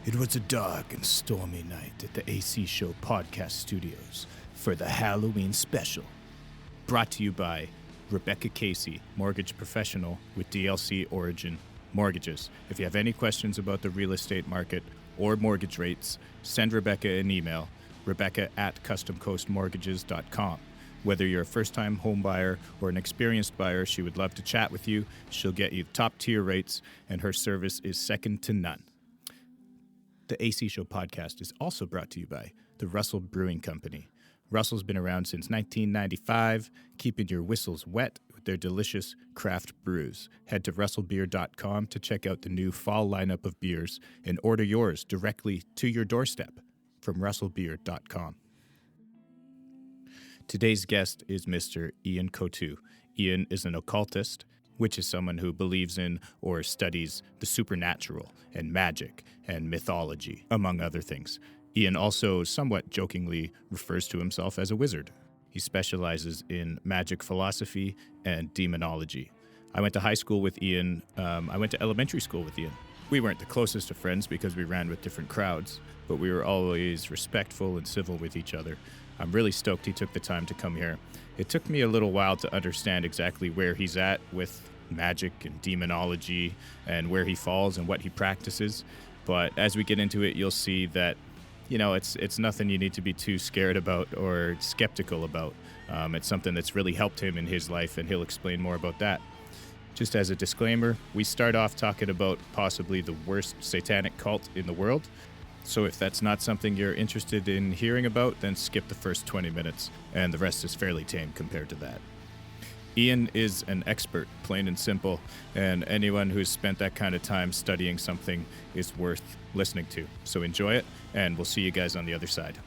It was a dark and stormy night at the AC Show podcast studios for the Halloween special. Brought to you by Rebecca Casey, mortgage professional with DLC Origin Mortgages. If you have any questions about the real estate market or mortgage rates, send Rebecca an email, rebecca@customcoastmortgages.com. Whether you're a first-time home buyer or an experienced buyer, she would love to chat with you. She'll get you top-tier rates, and her service is second to none. The AC Show podcast is also brought to you by the Russell Brewing Company. Russell's been around since 1995, keeping your whistles wet with their delicious craft brews. Head to russellbeer.com to check out the new fall lineup of beers and order yours directly to your doorstep from russellbeer.com. Today's guest is Mr. Ian Coutu. Ian is an occultist, which is someone who believes in or studies the supernatural and magic and mythology, among other things. Ian also somewhat jokingly refers to himself as a wizard. He specializes in magic philosophy and demonology. I went to high school with Ian. I went to elementary school with Ian. We weren't the closest of friends because we ran with different crowds, but we were always respectful and civil with each other. I'm really stoked he took the time to come here. It took me a little while to understand exactly where he's at with magic and demonology and where he falls and what he practices. But as we get into it, you'll see that, you know, it's nothing you need to be too scared about or skeptical about. It's something that's really helped him in his life, and he'll explain more about that. Just as a disclaimer, we start off talking about possibly the worst satanic cult in the world. So if that's not something you're interested in hearing about, then skip the first 20 minutes, and the rest is fairly tame compared to that. Ian is an expert, plain and simple, and anyone who's spent that kind of time studying something is worth listening to. So enjoy it, and we'll see you guys on the other side.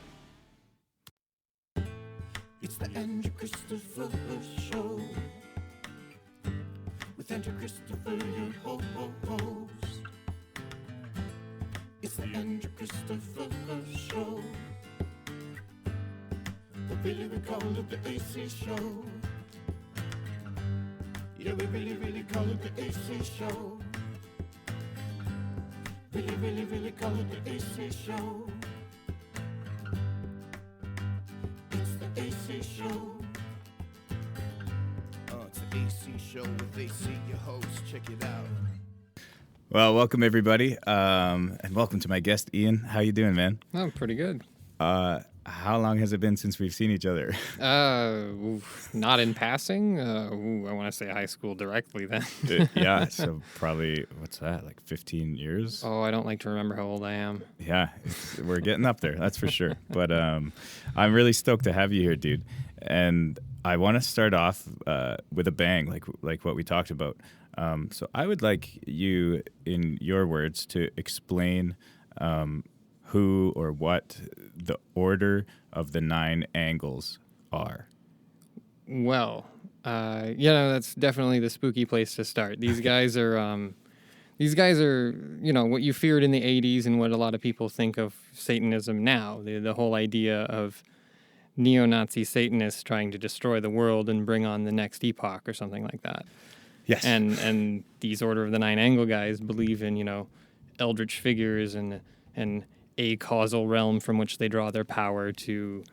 It's the Andrew Christopher Show with Andrew Christopher, your host. It's the Andrew Christopher Show, but really we call it the AC Show. Yeah, we really call it the AC Show. Really call it the AC Show. It's the AC Show. It's the AC Show with AC, your host. Check it out. Well, welcome everybody, and welcome to my guest, Ian. How you doing, man? Oh, pretty good. How long has it been since we've seen each other? Not in passing. I want to say high school directly then. Yeah, so probably, what's that, like 15 years? Oh, I don't like to remember how old I am. Yeah, we're getting up there, that's for sure. But I'm really stoked to have you here, dude. And I want to start off with a bang, like what we talked about. So I would like you, in your words, to explain who or what the Order of the Nine Angles are. Well, that's definitely the spooky place to start. These guys are, what you feared in the 80s and what a lot of people think of Satanism now. The whole idea of neo-Nazi Satanists trying to destroy the world and bring on the next epoch or something like that. Yes. And these Order of the Nine Angle guys believe in, eldritch figures and a causal realm from which they draw their power to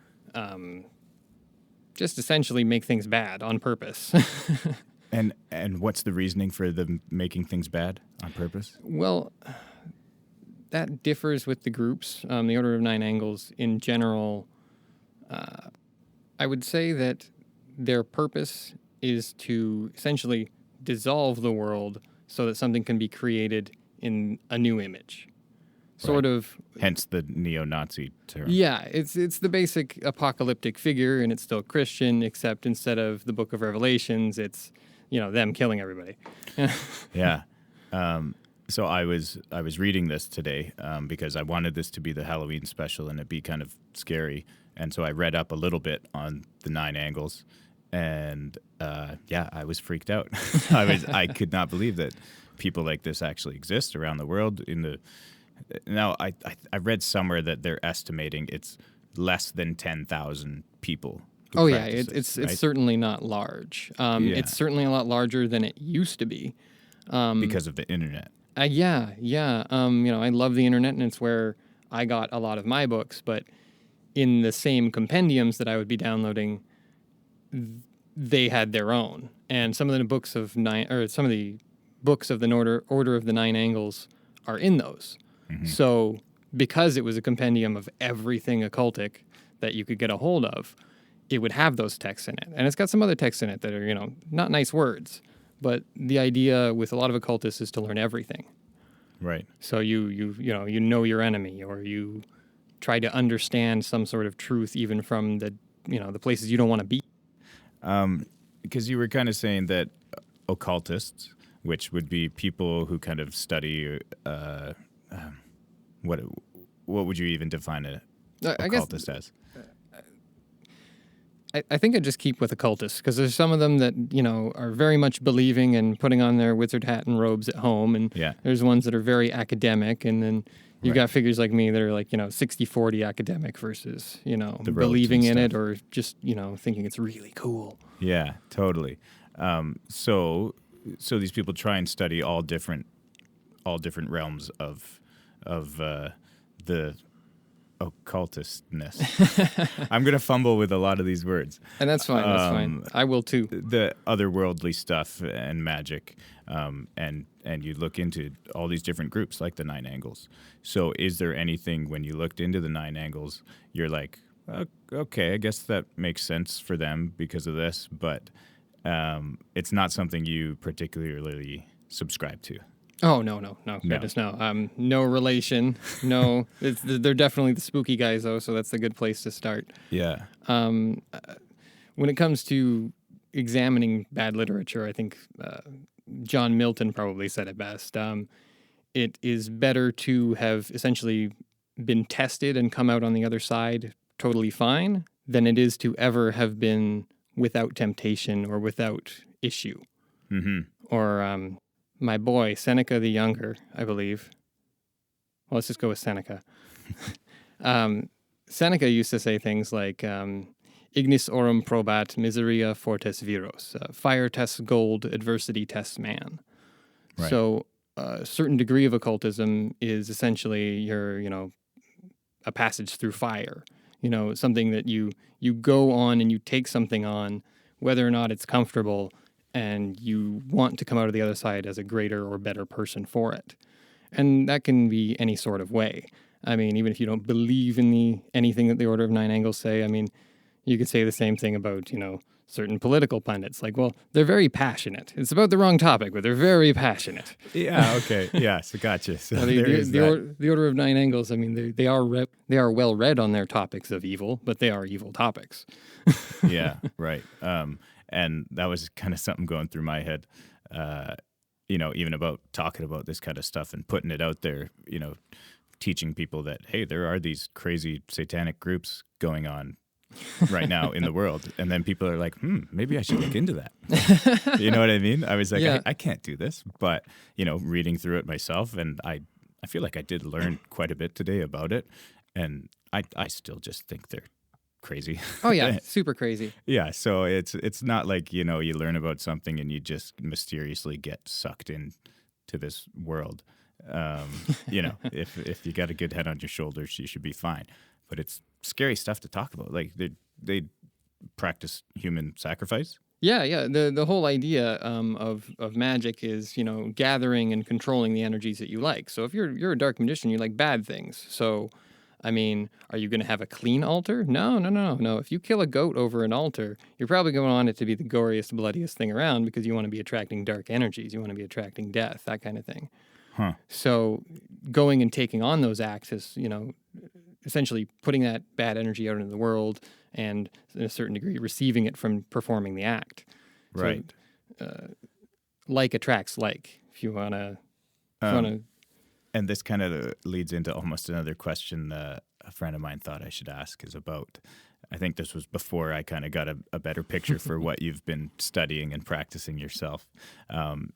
just essentially make things bad on purpose. And what's the reasoning for them making things bad on purpose? Well, that differs with the groups. The Order of Nine Angles in general, I would say that their purpose is to essentially dissolve the world so that something can be created in a new image. Sort of. Hence the neo-Nazi term. Yeah, it's the basic apocalyptic figure, and it's still Christian, except instead of the Book of Revelations, it's them killing everybody. Yeah. So I was reading this today because I wanted this to be the Halloween special and it'd be kind of scary, and so I read up a little bit on the Nine Angles, and I was freaked out. I could not believe that people like this actually exist around the world. Now, I read somewhere that they're estimating it's less than 10,000 people. Oh, yeah, it's certainly not large. Yeah. It's certainly a lot larger than it used to be. Because of the internet. Yeah. I love the internet, and it's where I got a lot of my books. But in the same compendiums that I would be downloading, they had their own, and some of the books of the Order of the Nine Angles are in those. So because it was a compendium of everything occultic that you could get a hold of, it would have those texts in it, and it's got some other texts in it that are not nice words. But the idea with a lot of occultists is to learn everything. Right. So you know your enemy, or you try to understand some sort of truth even from the places you don't want to be. Because you were kind of saying that occultists, which would be people who kind of study, what would you even define an occultist as? I think I just keep with occultists, because there's some of them that, are very much believing and putting on their wizard hat and robes at home. And there's ones that are very academic. And then you've got figures like me that are like, 60-40 academic versus, believing in it, or just, thinking it's really cool. Yeah, totally. So these people try and study all different realms of the occultistness. I'm going to fumble with a lot of these words. And that's fine. That's fine. I will too. The otherworldly stuff and magic, and you look into all these different groups like the Nine Angles. So is there anything when you looked into the Nine Angles, you're like, okay, I guess that makes sense for them because of this, but it's not something you particularly subscribe to? Oh, no. Goodness, no. No relation. No. They're definitely the spooky guys, though, so that's a good place to start. Yeah. When it comes to examining bad literature, I think John Milton probably said it best. It is better to have essentially been tested and come out on the other side totally fine than it is to ever have been without temptation or without issue. Mm-hmm. Or my boy, Seneca the Younger, I believe. Well, let's just go with Seneca. Seneca used to say things like, ignis aurum probat miseria fortes viros. Fire tests gold, adversity tests man. Right. So a certain degree of occultism is essentially your, a passage through fire. Something that you go on and you take something on, whether or not it's comfortable, and you want to come out of the other side as a greater or better person for it. And that can be any sort of way. I mean, even if you don't believe in anything that the Order of Nine Angles say, I mean, you could say the same thing about, certain political pundits. Like, well, they're very passionate. It's about the wrong topic, but they're very passionate. Yeah, okay. Yeah, so gotcha. So the Order of Nine Angles, I mean, they are well read on their topics of evil, but they are evil topics. Yeah, right. And that was kind of something going through my head, even about talking about this kind of stuff and putting it out there, teaching people that, hey, there are these crazy satanic groups going on right now in the world. And then people are like, maybe I should look into that. You know what I mean? I was like, yeah. I can't do this. But, reading through it myself, and I feel like I did learn quite a bit today about it. And I still just think they're crazy. Oh, yeah. Super crazy. Yeah. So it's not like, you learn about something and you just mysteriously get sucked into this world. If you got a good head on your shoulders, you should be fine. But it's scary stuff to talk about. Like they practice human sacrifice. Yeah. The whole idea of magic is, gathering and controlling the energies that you like. So if you're a dark magician, you like bad things. So, I mean, are you going to have a clean altar? No. If you kill a goat over an altar, you're probably going to want it to be the goriest, bloodiest thing around, because you want to be attracting dark energies. You want to be attracting death, that kind of thing. Huh. So going and taking on those acts is, essentially putting that bad energy out into the world, and in a certain degree receiving it from performing the act. Right. So, like attracts like, if you want to. And this kind of leads into almost another question a friend of mine thought I should ask, is about, I think this was before I kind of got a better picture for what you've been studying and practicing yourself,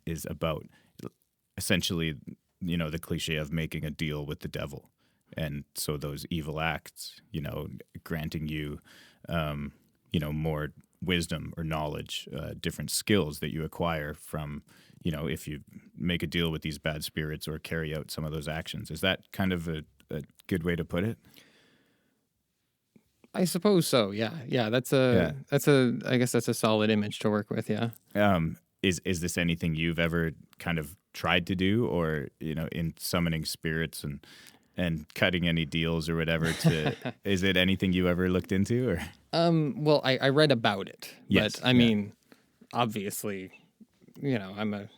is about essentially, the cliche of making a deal with the devil. And so those evil acts, granting you, more wisdom or knowledge, different skills that you acquire from, if you make a deal with these bad spirits or carry out some of those actions. Is that kind of a good way to put it? I suppose so. Yeah. I guess that's a solid image to work with. Yeah. Is this anything you've ever kind of tried to do, or, in summoning spirits and cutting any deals or whatever is it anything you ever looked into, or? Well, I read about it, yes, but I mean, obviously, I'm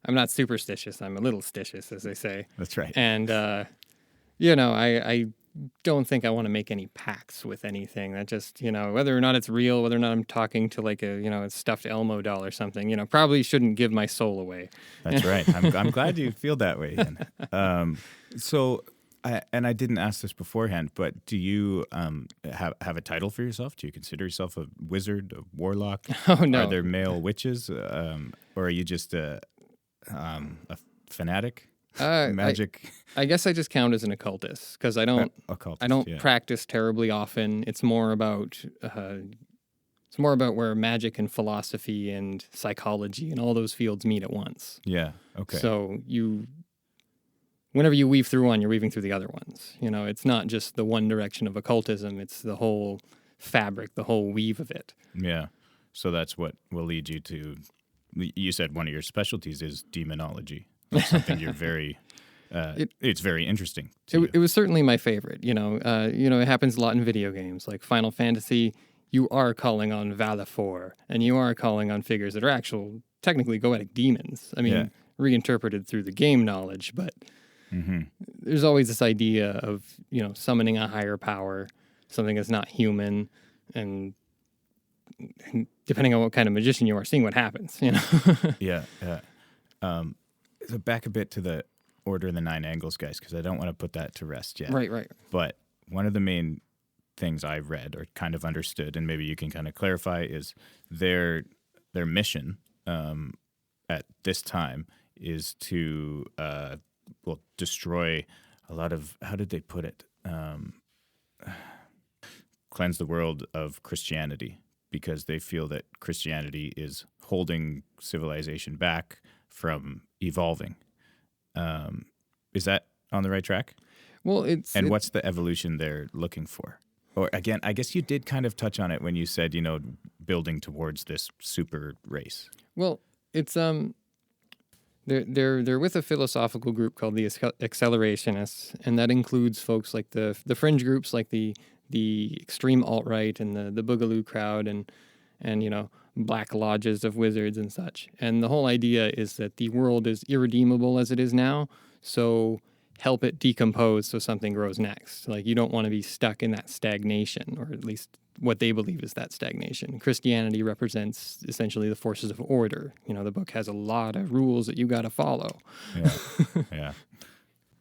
not superstitious. I'm a little stitious, as they say. That's right. And, I don't think I want to make any pacts with anything that just, whether or not it's real, whether or not I'm talking to like a stuffed Elmo doll or something, probably shouldn't give my soul away. That's right. I'm glad you feel that way, Ian. I didn't ask this beforehand, but do you have a title for yourself? Do you consider yourself a wizard, a warlock? Oh, no. Are there male witches, or are you just a fanatic? Magic. I guess I just count as an occultist because I don't Yeah. practice terribly often. It's more about where magic and philosophy and psychology and all those fields meet at once. Yeah. Okay. So whenever you weave through one, you're weaving through the other ones. It's not just the one direction of occultism. It's the whole fabric, the whole weave of it. Yeah. So that's what will lead you to. You said one of your specialties is demonology. That's something you're very. It's very interesting. It was certainly my favorite. It happens a lot in video games like Final Fantasy. You are calling on Valifor, and you are calling on figures that are actual, technically goetic demons. I mean, reinterpreted through the game knowledge, but there's always this idea of summoning a higher power, something that's not human, and depending on what kind of magician you are, seeing what happens. Yeah. So back a bit to the Order of the Nine Angles, guys, because I don't want to put that to rest yet. Right. But one of the main things I read or kind of understood, and maybe you can kind of clarify, is their mission at this time is to destroy a lot of, how did they put it? Cleanse the world of Christianity, because they feel that Christianity is holding civilization back from evolving. Is that on the right track? Well, what's the evolution they're looking for? Or again, I guess you did kind of touch on it when you said, building towards this super race. Well, it's they're with a philosophical group called the Accelerationists, and that includes folks like the fringe groups like the extreme alt-right and the Boogaloo crowd and black lodges of wizards and such. And the whole idea is that the world is irredeemable as it is now, so help it decompose so something grows next. Like, you don't want to be stuck in that stagnation, or at least what they believe is that stagnation. Christianity represents essentially the forces of order. The book has a lot of rules that you got to follow. Yeah.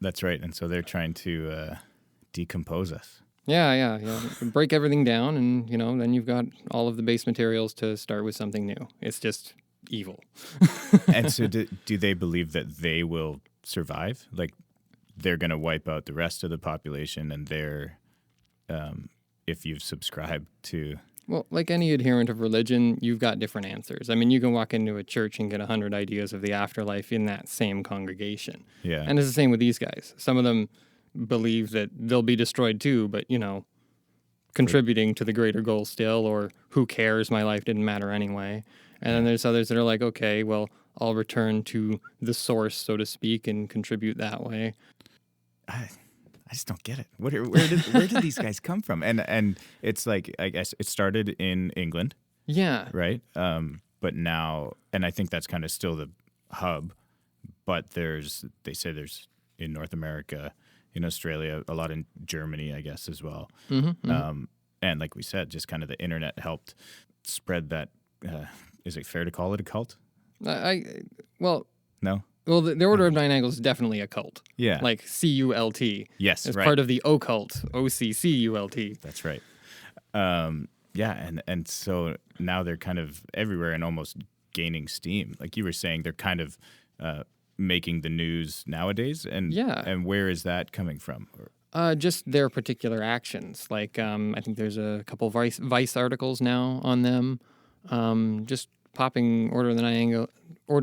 That's right. And so they're trying to decompose us. Yeah. Break everything down, and then you've got all of the base materials to start with something new. It's just evil. And so do they believe that they will survive? Like, they're going to wipe out the rest of the population, and they're, if you've subscribed to... Well, like any adherent of religion, you've got different answers. I mean, you can walk into a church and get 100 ideas of the afterlife in that same congregation. Yeah. And it's the same with these guys. Some of them believe that they'll be destroyed too, but, contributing to the greater goal still, or who cares, my life didn't matter anyway. And then there's others that are like, okay, well, I'll return to the source, so to speak, and contribute that way. I just don't get it. Where did these guys come from? And it's like, I guess it started in England. Yeah. Right? But now, and I think that's kind of still the hub, but they say there's in North America, in Australia, a lot in Germany, I guess, as well. And like we said, just kind of the internet helped spread that. Is it fair to call it a cult? No. Well, the Order of Nine Angles is definitely a cult. Yeah. Like CULT. Yes, it's right. part of the occult, OCCULT. That's right. And so now they're kind of everywhere and almost gaining steam. Like you were saying, they're kind of making the news nowadays. And where is that coming from? Just their particular actions. Like, I think there's a couple Vice articles now on them. Just popping Order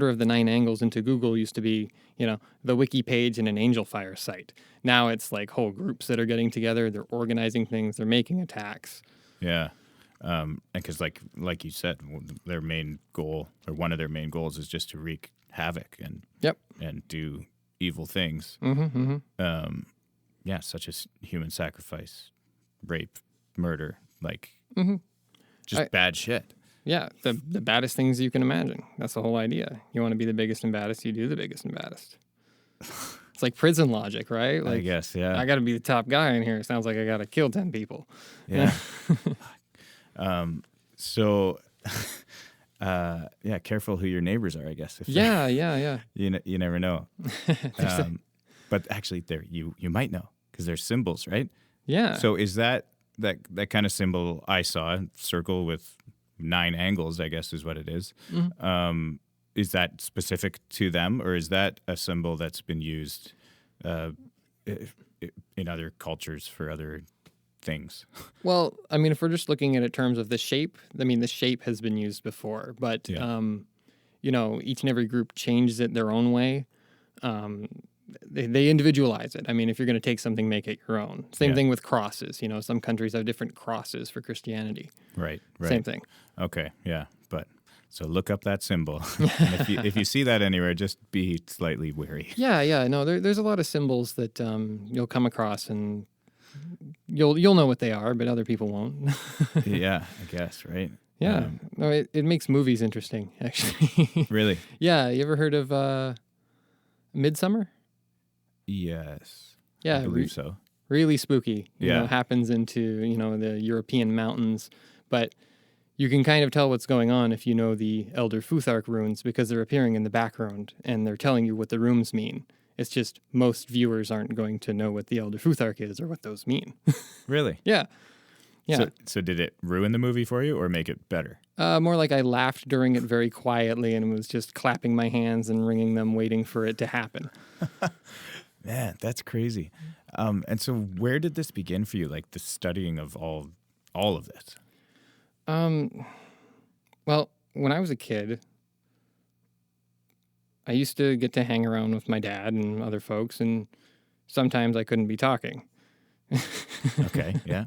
of the Nine Angles into Google used to be, the wiki page and an Angel Fire site. Now it's like whole groups that are getting together. They're organizing things. They're making attacks. Yeah. Because like you said, their main goal, or one of their main goals, is just to wreak havoc and do evil things. Such as human sacrifice, rape, murder, just bad shit. Yeah, the baddest things you can imagine. That's the whole idea. You want to be the biggest and baddest, you do the biggest and baddest. It's like prison logic, right? I guess, yeah. I got to be the top guy in here. It sounds like I got to kill 10 people. Yeah. Careful who your neighbors are, I guess. Yeah. You never know. But actually, you might know, because they're symbols, right? Yeah. So is that kind of symbol I saw, circle with 9 angles, I guess is what it is. Is that specific to them, or is that a symbol that's been used in other cultures for other things? Well, I mean, if we're just looking at it in terms of the shape, the shape has been used before, but, each and every group changes it their own way. They individualize it. I mean, if you're going to take something, make it your own. Same thing with crosses. Some countries have different crosses for Christianity. Right. Same thing. Okay, yeah. But so look up that symbol. And if you see that anywhere, just be slightly wary. Yeah. No, there's a lot of symbols that you'll come across, and you'll know what they are, but other people won't. Yeah, I guess, right? Yeah. No, it makes movies interesting, actually. Really? Yeah. You ever heard of Midsummer? Yes. Yeah, I believe so. Really spooky. Yeah. Happens into, the European mountains. But you can kind of tell what's going on if you know the Elder Futhark runes, because they're appearing in the background and they're telling you what the runes mean. It's just most viewers aren't going to know what the Elder Futhark is or what those mean. Really? Yeah. So did it ruin the movie for you or make it better? More like I laughed during it very quietly and was just clapping my hands and wringing them, waiting for it to happen. Man, that's crazy. And so where did this begin for you, like the studying of all of this? Well, when I was a kid, I used to get to hang around with my dad and other folks, and sometimes I couldn't be talking. Okay, yeah.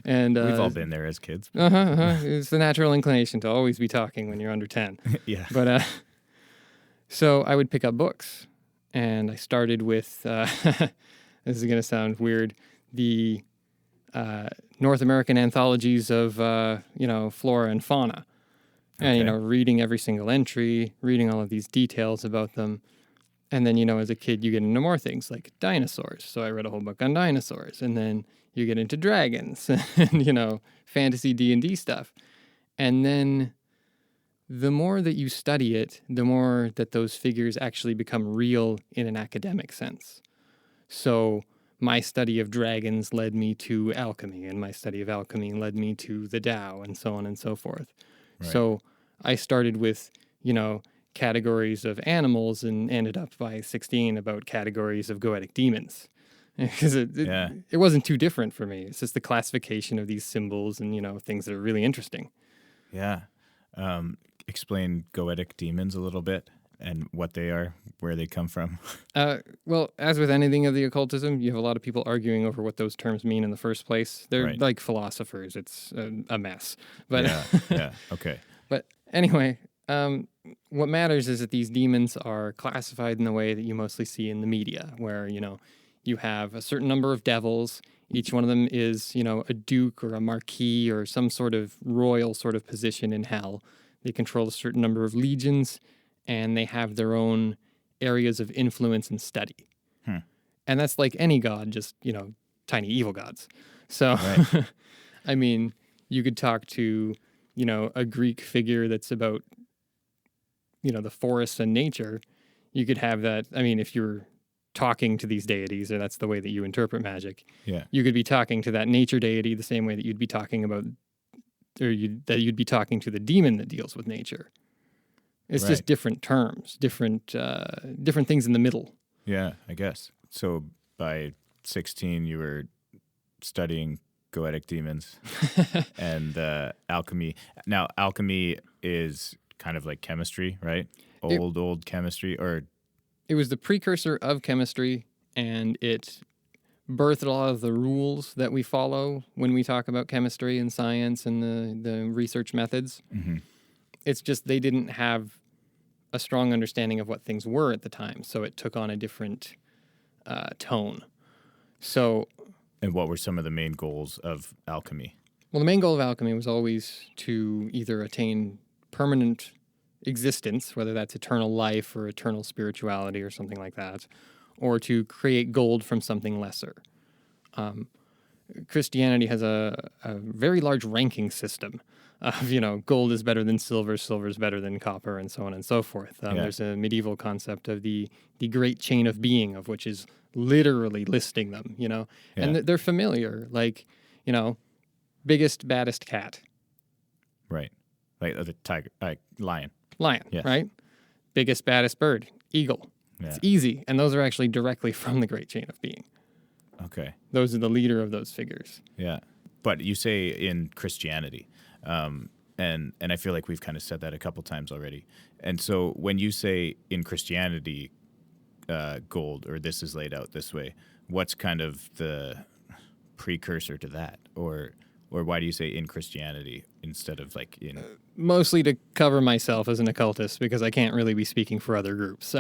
And we've all been there as kids. It's the natural inclination to always be talking when you're under 10. Yeah. But so I would pick up books, and I started with this is going to sound weird, the North American anthologies of flora and fauna. Okay. And reading every single entry, reading all of these details about them. And then, as a kid, you get into more things like dinosaurs. So I read a whole book on dinosaurs. And then you get into dragons and, fantasy D&D stuff. And then the more that you study it, the more that those figures actually become real in an academic sense. So my study of dragons led me to alchemy, and my study of alchemy led me to the Tao, and so on and so forth. Right. So I started with, categories of animals and ended up by 16 about categories of goetic demons. Because it wasn't too different for me. It's just the classification of these symbols and, things that are really interesting. Yeah. Explain goetic demons a little bit and what they are, where they come from. Well, as with anything of the occultism, you have a lot of people arguing over what those terms mean in the first place. They're like philosophers. It's a mess. But yeah. Okay. But anyway, what matters is that these demons are classified in the way that you mostly see in the media, where, you have a certain number of devils. Each one of them is, a duke or a marquis or some sort of royal sort of position in hell. They control a certain number of legions, and they have their own areas of influence and study. And that's like any god, just, tiny evil gods. So, right. I mean, you could talk to, a Greek figure that's about, the forests and nature. You could have that. I mean, if you're talking to these deities, or that's the way that you interpret magic, you could be talking to that nature deity the same way that you'd be talking about, you'd be talking to the demon that deals with nature. It's just different terms, different things in the middle. Yeah, I guess. So by 16, you were studying goetic demons, and alchemy. Now, alchemy is kind of like chemistry, right? Old chemistry, or it was the precursor of chemistry, and it birthed a lot of the rules that we follow when we talk about chemistry and science and the research methods. mm-hmm. It's just they didn't have a strong understanding of what things were at the time, so it took on a different tone. So, And what were some of the main goals of alchemy? well, the main goal of alchemy was always to either attain permanent existence, whether that's eternal life or eternal spirituality or something like that, or to create gold from something lesser. Christianity has a very large ranking system of, gold is better than silver is better than copper, and so on and so forth. There's a medieval concept of the great chain of being, of which is literally listing them, and they're familiar, like, biggest, baddest cat. Right. Like the tiger, lion. Lion, Yes. right? Biggest, baddest bird, eagle. Yeah. It's easy, and those are actually directly from the great chain of being. Okay. Those are the leader of those figures. Yeah. But you say in Christianity, and I feel like we've kind of said that a couple times already. And so when you say in Christianity, gold, or this is laid out this way, what's kind of the precursor to that? Or why do you say in Christianity instead of like in... Mostly to cover myself as an occultist, because I can't really be speaking for other groups.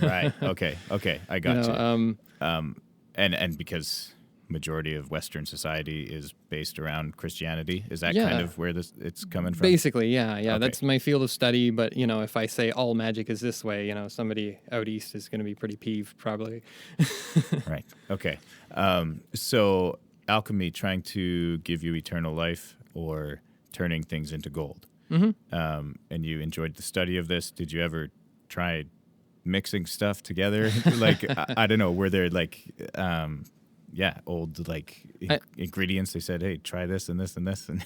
Right. Okay. I got you. And And because majority of Western society is based around Christianity, is that kind of where it's coming from? basically, yeah. Okay. That's my field of study. But, if I say all magic is this way, somebody out east is going to be pretty peeved, probably. Right. Okay. So alchemy trying to give you eternal life or turning things into gold. Mm-hmm. And you enjoyed the study of this. Did you ever try mixing stuff together? Like, I don't know, were there like, old like ingredients? They said, hey, try this and this and this. And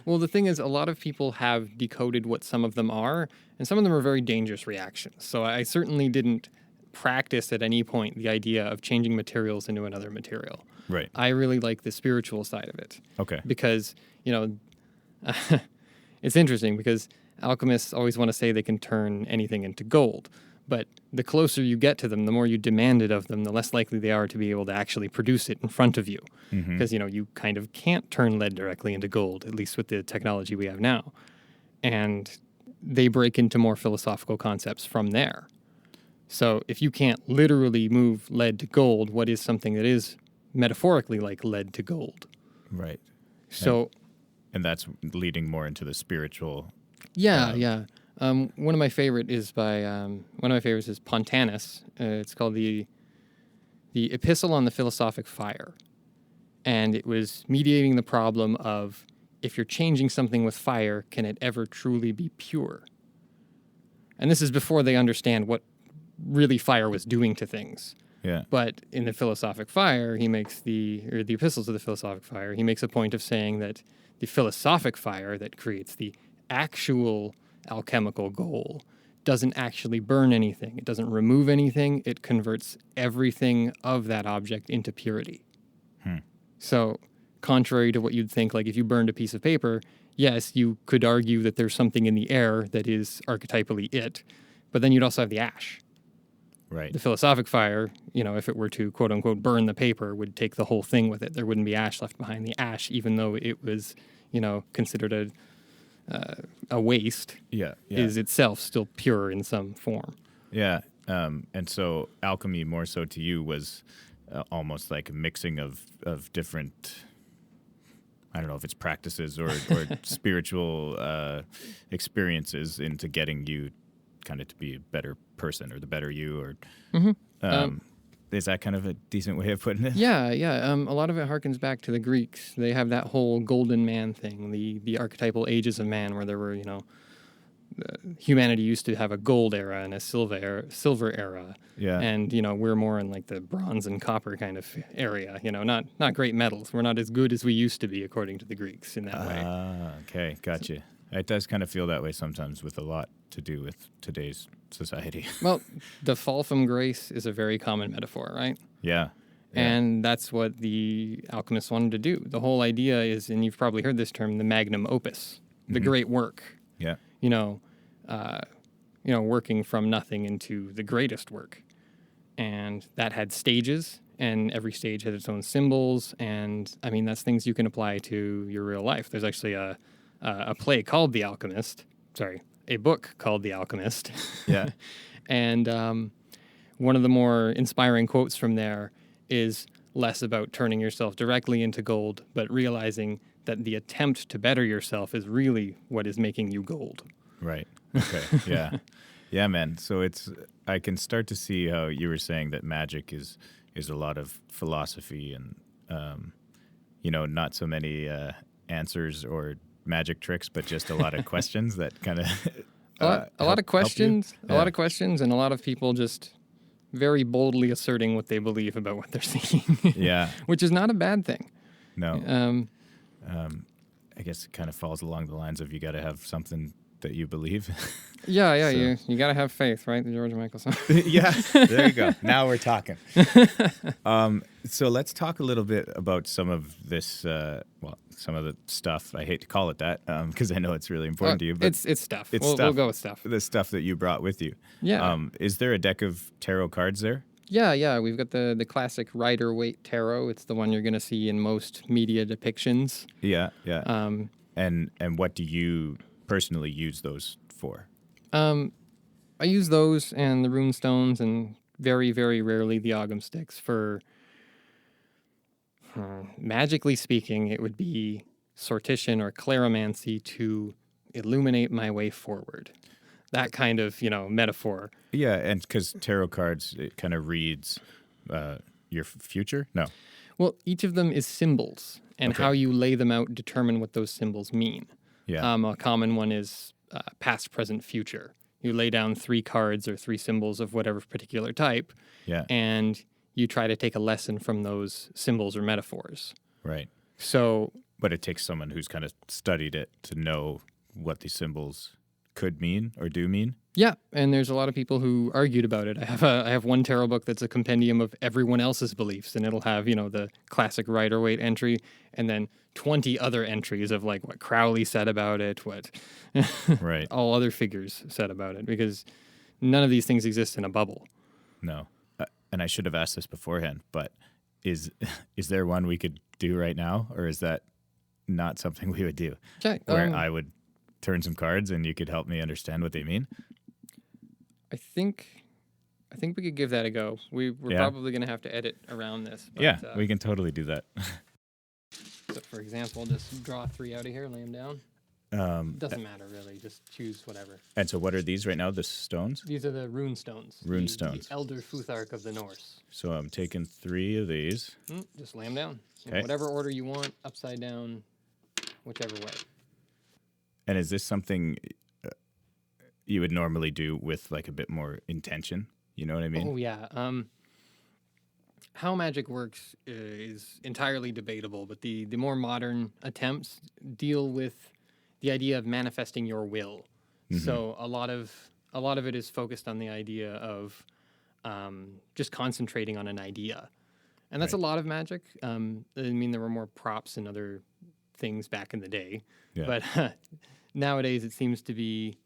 Well, the thing is, a lot of people have decoded what some of them are, and some of them are very dangerous reactions. So I certainly didn't practice at any point the idea of changing materials into another material. Right. I really like the spiritual side of it. Okay. Because, it's interesting because alchemists always want to say they can turn anything into gold. But the closer you get to them, the more you demand it of them, the less likely they are to be able to actually produce it in front of you. Mm-hmm. Because, you kind of can't turn lead directly into gold, at least with the technology we have now. And they break into more philosophical concepts from there. So if you can't literally move lead to gold, what is something that is metaphorically like lead to gold? Right. So... And that's leading more into the spiritual. Yeah. One of my favorites is Pontanus. It's called the Epistle on the Philosophic Fire, and it was mediating the problem of if you're changing something with fire, can it ever truly be pure? And this is before they understand what really fire was doing to things. Yeah. But in the Philosophic Fire, the Epistles of the Philosophic Fire, he makes a point of saying that the philosophic fire that creates the actual alchemical goal doesn't actually burn anything. It doesn't remove anything. It converts everything of that object into purity. So, contrary to what you'd think, like if you burned a piece of paper, yes, you could argue that there's something in the air that is archetypally it, but then you'd also have the ash. Right. The philosophic fire, if it were to quote unquote burn the paper, would take the whole thing with it. There wouldn't be ash left behind. The ash, even though it was, considered a waste, is itself still pure in some form. Yeah. And so alchemy, more so to you, was almost like a mixing of different, I don't know if it's practices or spiritual experiences into getting you kind of to be a better person or the better you, or is that kind of a decent way of putting it? Yeah. A lot of it harkens back to the Greeks. They have that whole golden man thing, the archetypal ages of man, where there were, humanity used to have a gold era and a silver era. Yeah. And, we're more in like the bronze and copper kind of area, not great metals. We're not as good as we used to be, according to the Greeks, in that way. Okay. Gotcha. It does kind of feel that way sometimes with a lot to do with today's society. Well, the fall from grace is a very common metaphor, right? Yeah. And that's what the alchemists wanted to do. The whole idea is, and you've probably heard this term, the magnum opus, the great work. Yeah. Working from nothing into the greatest work. And that had stages, and every stage had its own symbols. And I mean, that's things you can apply to your real life. There's actually a play called The Alchemist. Sorry, a book called The Alchemist. Yeah. And one of the more inspiring quotes from there is less about turning yourself directly into gold, but realizing that the attempt to better yourself is really what is making you gold. Right. Okay. Yeah. Yeah, man. So I can start to see how you were saying that magic is a lot of philosophy and, not so many answers or magic tricks, but just a lot of questions that kind of a lot of questions, Yeah. a lot of questions, and a lot of people just very boldly asserting what they believe about what they're seeing. Yeah. Which is not a bad thing. No. I guess it kind of falls along the lines of you got to have something that you believe. Yeah, So- you got to have faith, right? The George Michael song. Yeah, there you go. Now we're talking. So let's talk a little bit about some of this, some of the stuff. I hate to call it that because I know it's really important to you, but it's stuff. it's We'll stuff. go with stuff. The stuff that you brought with you. Yeah. Is there a deck of tarot cards there? Yeah. We've got the classic Rider-Waite tarot. It's the one you're going to see in most media depictions. Yeah. Um, And what do you personally use those for? I use those and the rune stones and very, very rarely the Ogham sticks for, magically speaking, it would be sortition or claromancy to illuminate my way forward. That kind of, metaphor. Yeah, and because tarot cards, it kind of reads your future? No. Well, each of them is symbols, and Okay. how you lay them out determine what those symbols mean. Yeah. A common one is past, present, future. You lay down 3 cards or 3 symbols of whatever particular type, Yeah. and you try to take a lesson from those symbols or metaphors. Right. So, But it takes someone who's kind of studied it to know what these symbols could mean or do mean. yeah, and there's a lot of people who argued about it. I have one tarot book that's a compendium of everyone else's beliefs, and it'll have, the classic Rider-Waite entry, and then 20 other entries of like what Crowley said about it, what Right. all other figures said about it, because none of these things exist in a bubble. No. And I should have asked this beforehand, but is there one we could do right now, or is that not something we would do? Okay, Where I would turn some cards and you could help me understand what they mean? I think we could give that a go. We're Yeah. probably going to have to edit around this. But, Yeah, we can totally do that. So for example, just draw 3 out of here, lay them down. Doesn't matter really. Just choose whatever. And so what are these right now? The stones? These are the rune stones. Rune the stones. Elder Futhark of the Norse. So I'm taking 3 of these. Just lay them down. In Okay. whatever order you want, upside down, whichever way. And is this something you would normally do with like a bit more intention? You know what I mean? Oh yeah. How magic works is entirely debatable, but the more modern attempts deal with the idea of manifesting your will. So a lot of it is focused on the idea of just concentrating on an idea, and that's Right. a lot of magic. I mean, there were more props and other things back in the day, Yeah. but nowadays it seems to be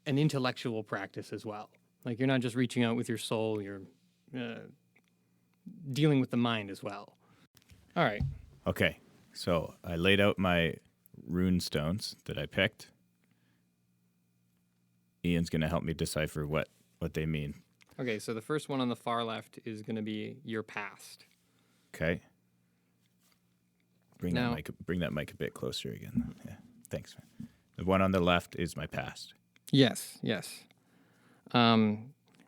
an intellectual practice as well. Like you're not just reaching out with your soul; you're dealing with the mind as well. All right. Okay. So I laid out my rune stones that I picked. Ian's going to help me decipher what they mean. Okay, so the first one on the far left is going to be your past. Okay. Bring Now- that mic a bit closer again. Yeah. Thanks, man. The one on the left is my past. Yes.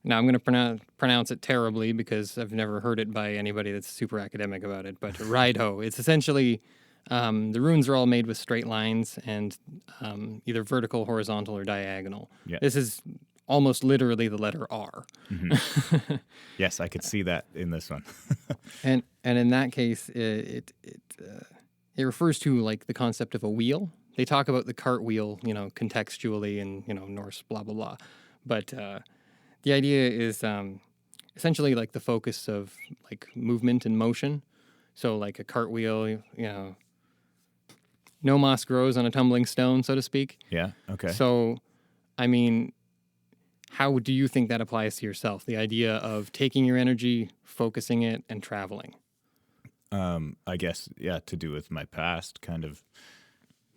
Now I'm going to pronounce it terribly because I've never heard it by anybody that's super academic about it. But Raido, it's essentially the runes are all made with straight lines and either vertical, horizontal, or diagonal. Yeah. This is almost literally the letter R. Yes, I could see that in this one. And in that case, it refers to like the concept of a wheel. They talk about the cartwheel, contextually in Norse blah blah blah, but the idea is essentially like the focus of like movement and motion. So like a cartwheel, no moss grows on a tumbling stone, so to speak. Yeah. Okay. So, I mean, how do you think that applies to yourself? The idea of taking your energy, focusing it, and traveling. I guess, yeah, to do with my past, kind of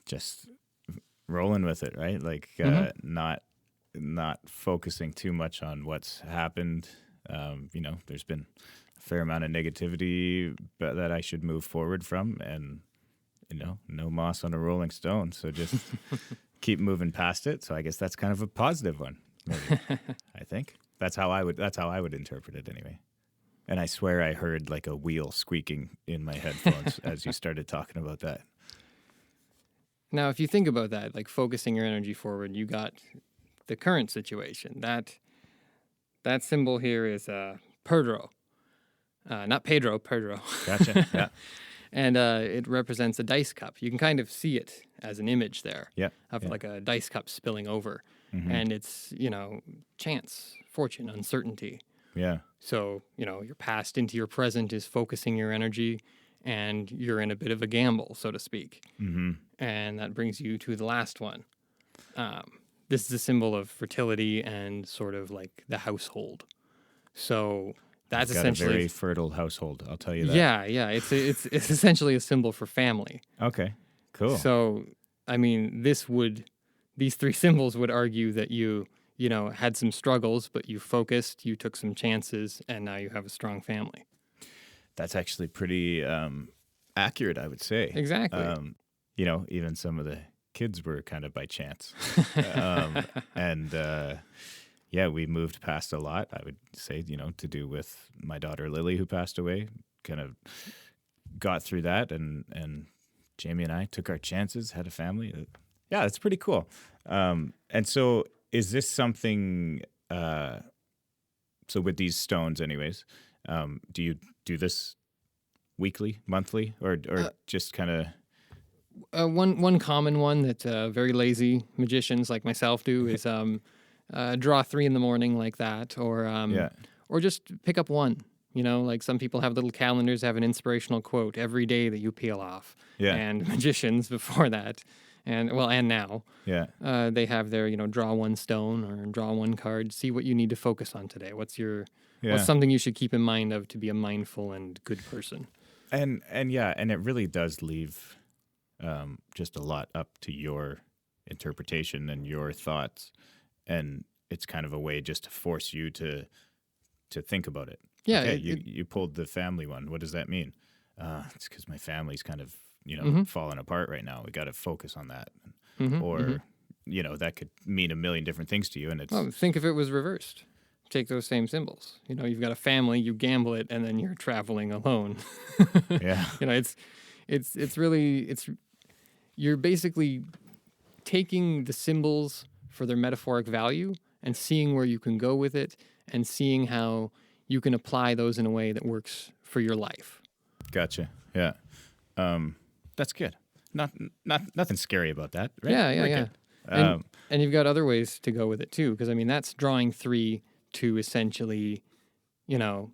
just rolling with it, right? Like not focusing too much on what's happened. There's been a fair amount of negativity that I should move forward from, and no moss on a rolling stone. So just keep moving past it. So I guess that's kind of a positive one, maybe. I think that's how I would interpret it anyway. And I swear I heard like a wheel squeaking in my headphones as you started talking about that. Now, if you think about that, like focusing your energy forward, you got the current situation. That symbol here is Pedro. Not Pedro, Pedro. Gotcha. Yeah. And it represents a dice cup. You can kind of see it as an image there of like a dice cup spilling over. Mm-hmm. And it's, chance, fortune, uncertainty. Yeah. So, your past into your present is focusing your energy, and you're in a bit of a gamble, so to speak. Mm-hmm. And that brings you to the last one. This is a symbol of fertility and sort of like the household. So that's Got essentially a very fertile household. I'll tell you that. Yeah. It's essentially a symbol for family. Okay. Cool. So, I mean, these three symbols would argue that you had some struggles, but you focused, you took some chances, and now you have a strong family. That's actually pretty accurate, I would say. Exactly. Even some of the kids were kind of by chance. We moved past a lot, I would say, to do with my daughter Lily, who passed away, kind of got through that, and Jamie and I took our chances, had a family. Yeah, it's pretty cool. And so is this something, so with these stones anyways, do you do this weekly, monthly, or just kind of... One common one that very lazy magicians like myself do is draw 3 in the morning like that, or just pick up one. Like some people have little calendars, have an inspirational quote every day that you peel off. Yeah. And magicians before that, and now, they have their draw one stone or draw one card. See what you need to focus on today. What's something you should keep in mind of to be a mindful and good person. And it really does leave just a lot up to your interpretation and your thoughts, and it's kind of a way just to force you to think about it. Yeah, okay, you pulled the family one. What does that mean? It's because my family's kind of falling apart right now. We got to focus on that, that could mean a million different things to you. And it's think if it was reversed. Take those same symbols. You've got a family, you gamble it, and then you're traveling alone. Yeah. You're basically taking the symbols for their metaphoric value and seeing where you can go with it and seeing how you can apply those in a way that works for your life. Gotcha. Yeah. That's good. Nothing scary about that, right? Yeah. And you've got other ways to go with it too, because that's drawing 3 to essentially, in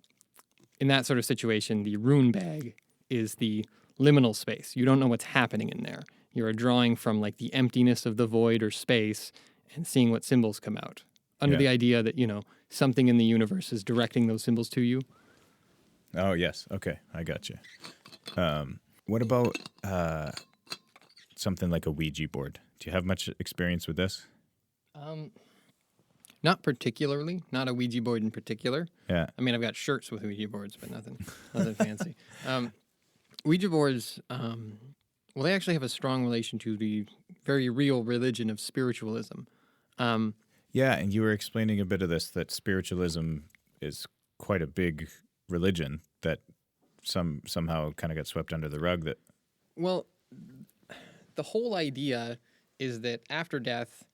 that sort of situation, the rune bag is the liminal space. You don't know what's happening in there. You're drawing from like the emptiness of the void or space and seeing what symbols come out under the idea that, something in the universe is directing those symbols to you. Oh, yes. Okay. I got you. What about something like a Ouija board? Do you have much experience with this? Not particularly. Not a Ouija board in particular. Yeah. I mean, I've got shirts with Ouija boards, but nothing fancy. Ouija boards, they actually have a strong relation to the very real religion of spiritualism. Yeah, and you were explaining a bit of this, that spiritualism is quite a big religion that somehow kind of got swept under the rug. Well, the whole idea is that after death,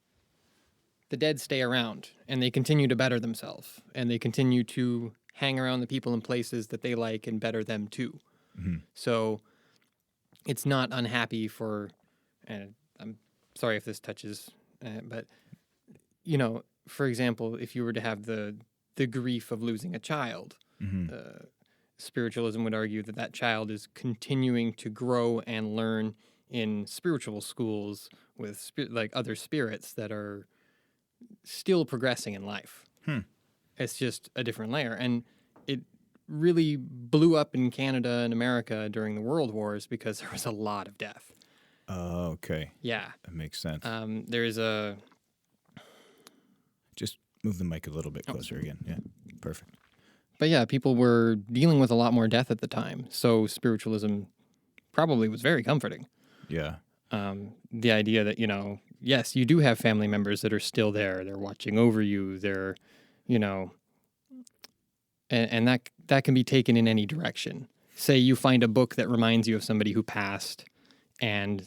the dead stay around and they continue to better themselves and they continue to hang around the people and places that they like and better them too. Mm-hmm. So it's not unhappy for, and I'm sorry if this touches, but for example, if you were to have the the grief of losing a child. Spiritualism would argue that that child is continuing to grow and learn in spiritual schools with like other spirits that are still progressing in life. It's just a different layer. And it really blew up in Canada and America during the World Wars because there was a lot of death. Oh, okay. Yeah. That makes sense. There's a... Just move the mic a little bit closer again. Yeah, perfect. But yeah, people were dealing with a lot more death at the time. So spiritualism probably was very comforting. Yeah. The idea that, yes, you do have family members that are still there. They're watching over you. They're, and that can be taken in any direction. Say you find a book that reminds you of somebody who passed, and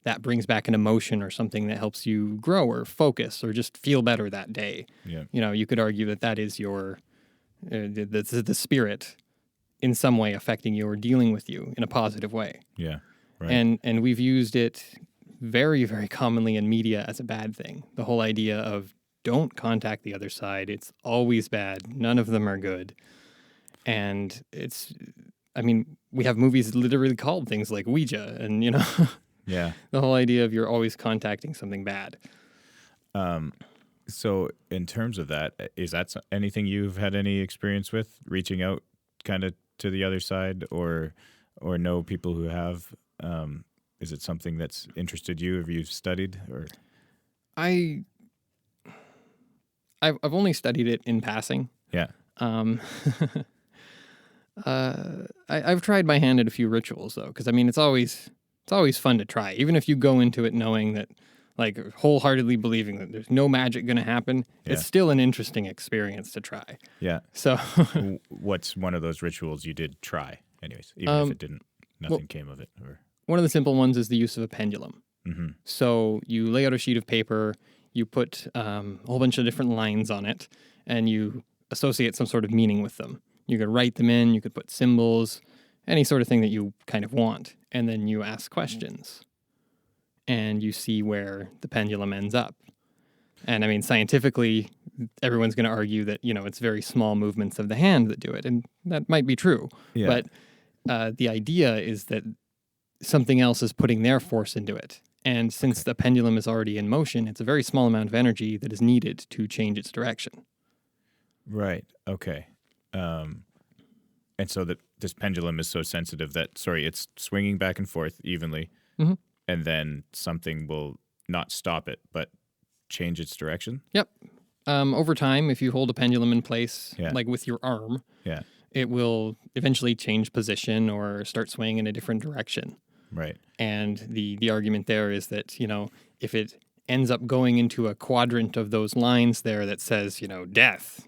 that brings back an emotion or something that helps you grow or focus or just feel better that day. Yeah. You could argue that that is your, the spirit in some way affecting you or dealing with you in a positive way. Yeah. Right. And we've used it very, very commonly in media as a bad thing. The whole idea of don't contact the other side. It's always bad. None of them are good. And we have movies literally called things like Ouija and, yeah. the whole idea of you're always contacting something bad. So in terms of that, is that anything you've had any experience with, reaching out kind of to the other side or know people who have? Is it something that's interested you? Have you studied or? I've only studied it in passing. Yeah. I've tried my hand at a few rituals though, because it's always fun to try, even if you go into it knowing that, like, wholeheartedly believing that there's no magic going to happen. Yeah. It's still an interesting experience to try. Yeah. So, what's one of those rituals you did try, anyways, even if nothing came of it? Or one of the simple ones is the use of a pendulum. mm-hmm. So you lay out a sheet of paper, you put a whole bunch of different lines on it, and you associate some sort of meaning with them. You could write them in, you could put symbols, any sort of thing that you kind of want. And then you ask questions, and you see where the pendulum ends up. And scientifically, everyone's going to argue that, it's very small movements of the hand that do it. And that might be true. Yeah. But the idea is that something else is putting their force into it. And since the pendulum is already in motion, it's a very small amount of energy that is needed to change its direction. Right. Okay. And so this pendulum is so sensitive that, it's swinging back and forth evenly, mm-hmm. and then something will not stop it, but change its direction? Yep. Over time, if you hold a pendulum in place, Yeah. like with your arm, Yeah. it will eventually change position or start swaying in a different direction. Right. And the argument there is that, if it ends up going into a quadrant of those lines there that says, death,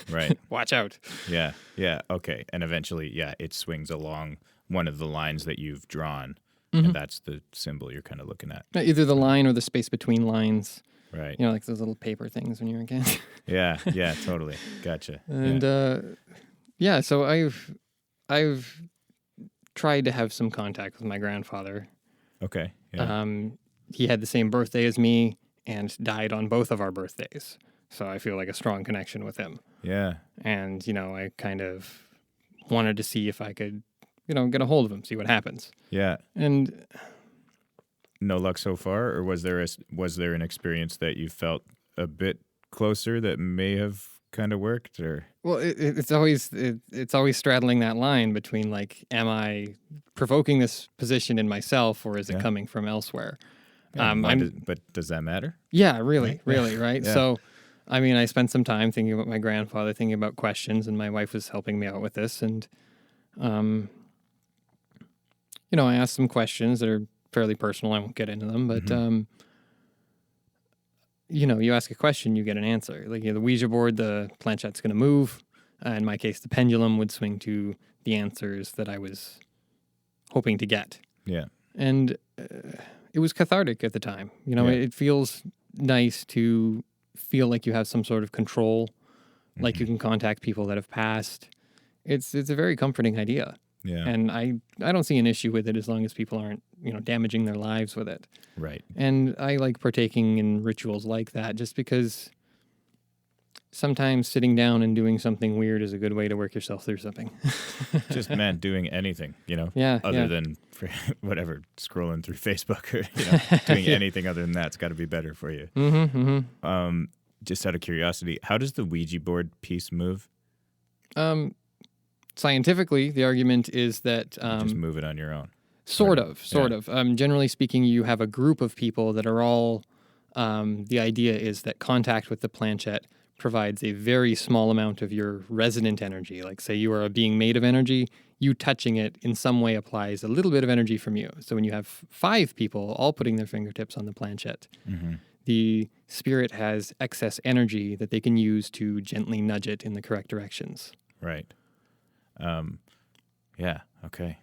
Right. watch out. Yeah. Yeah. Okay. And eventually, it swings along one of the lines that you've drawn, Mm-hmm. and that's the symbol you're kind of looking at. Either the line or the space between lines. Right. Like those little paper things when you're a kid. Yeah. Yeah. Totally. Gotcha. And so I've tried to have some contact with my grandfather. Okay. Yeah. He had the same birthday as me and died on both of our birthdays. So I feel like a strong connection with him. Yeah. And, I kind of wanted to see if I could, get a hold of him, see what happens. Yeah. And no luck so far, or was there an experience that you felt a bit closer that may have kind of worked, or? Well, it's always straddling that line between, like, am I provoking this position in myself, or is it coming from elsewhere? Yeah, but does that matter? Yeah, really, right? Yeah. So, I spent some time thinking about my grandfather, thinking about questions, and my wife was helping me out with this, and I asked some questions that are fairly personal. I won't get into them, but Mm-hmm. You ask a question, you get an answer. Like, the Ouija board, the planchette's going to move. In my case, the pendulum would swing to the answers that I was hoping to get. Yeah. And it was cathartic at the time. It feels nice to feel like you have some sort of control, like you can contact people that have passed. It's a very comforting idea. Yeah. And I don't see an issue with it as long as people aren't, damaging their lives with it. Right. And I like partaking in rituals like that just because sometimes sitting down and doing something weird is a good way to work yourself through something. Just, man, doing anything, Yeah, other yeah. than whatever, scrolling through Facebook or, doing anything other than that's got to be better for you. Just out of curiosity, how does the Ouija board piece move? Scientifically, the argument is that Just move it on your own. sort of. Generally speaking, you have a group of people that are all. The idea is that contact with the planchette provides a very small amount of your resonant energy. Like, say you are a being made of energy, you touching it in some way applies a little bit of energy from you. So when you have 5 people all putting their fingertips on the planchette, the spirit has excess energy that they can use to gently nudge it in the correct directions. Right. Yeah. Okay.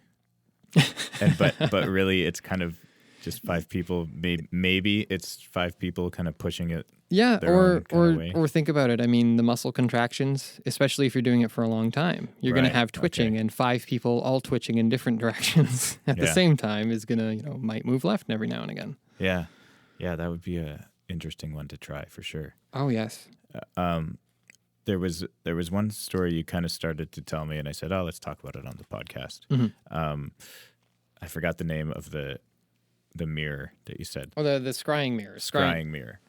But really, it's kind of just 5 people. Maybe it's 5 people kind of pushing it. Yeah, their own kind of way. or think about it. I mean, the muscle contractions, especially if you're doing it for a long time, you're going to Right, have twitching, okay. and 5 people all twitching in different directions at the Yeah. same time is going to, might move left every now and again. Yeah. Yeah, that would be a interesting one to try for sure. Oh yes. There was one story you kind of started to tell me, and I said, "Oh, let's talk about it on the podcast." I forgot the name of the mirror that you said. Oh, the scrying mirror. Scrying mirror.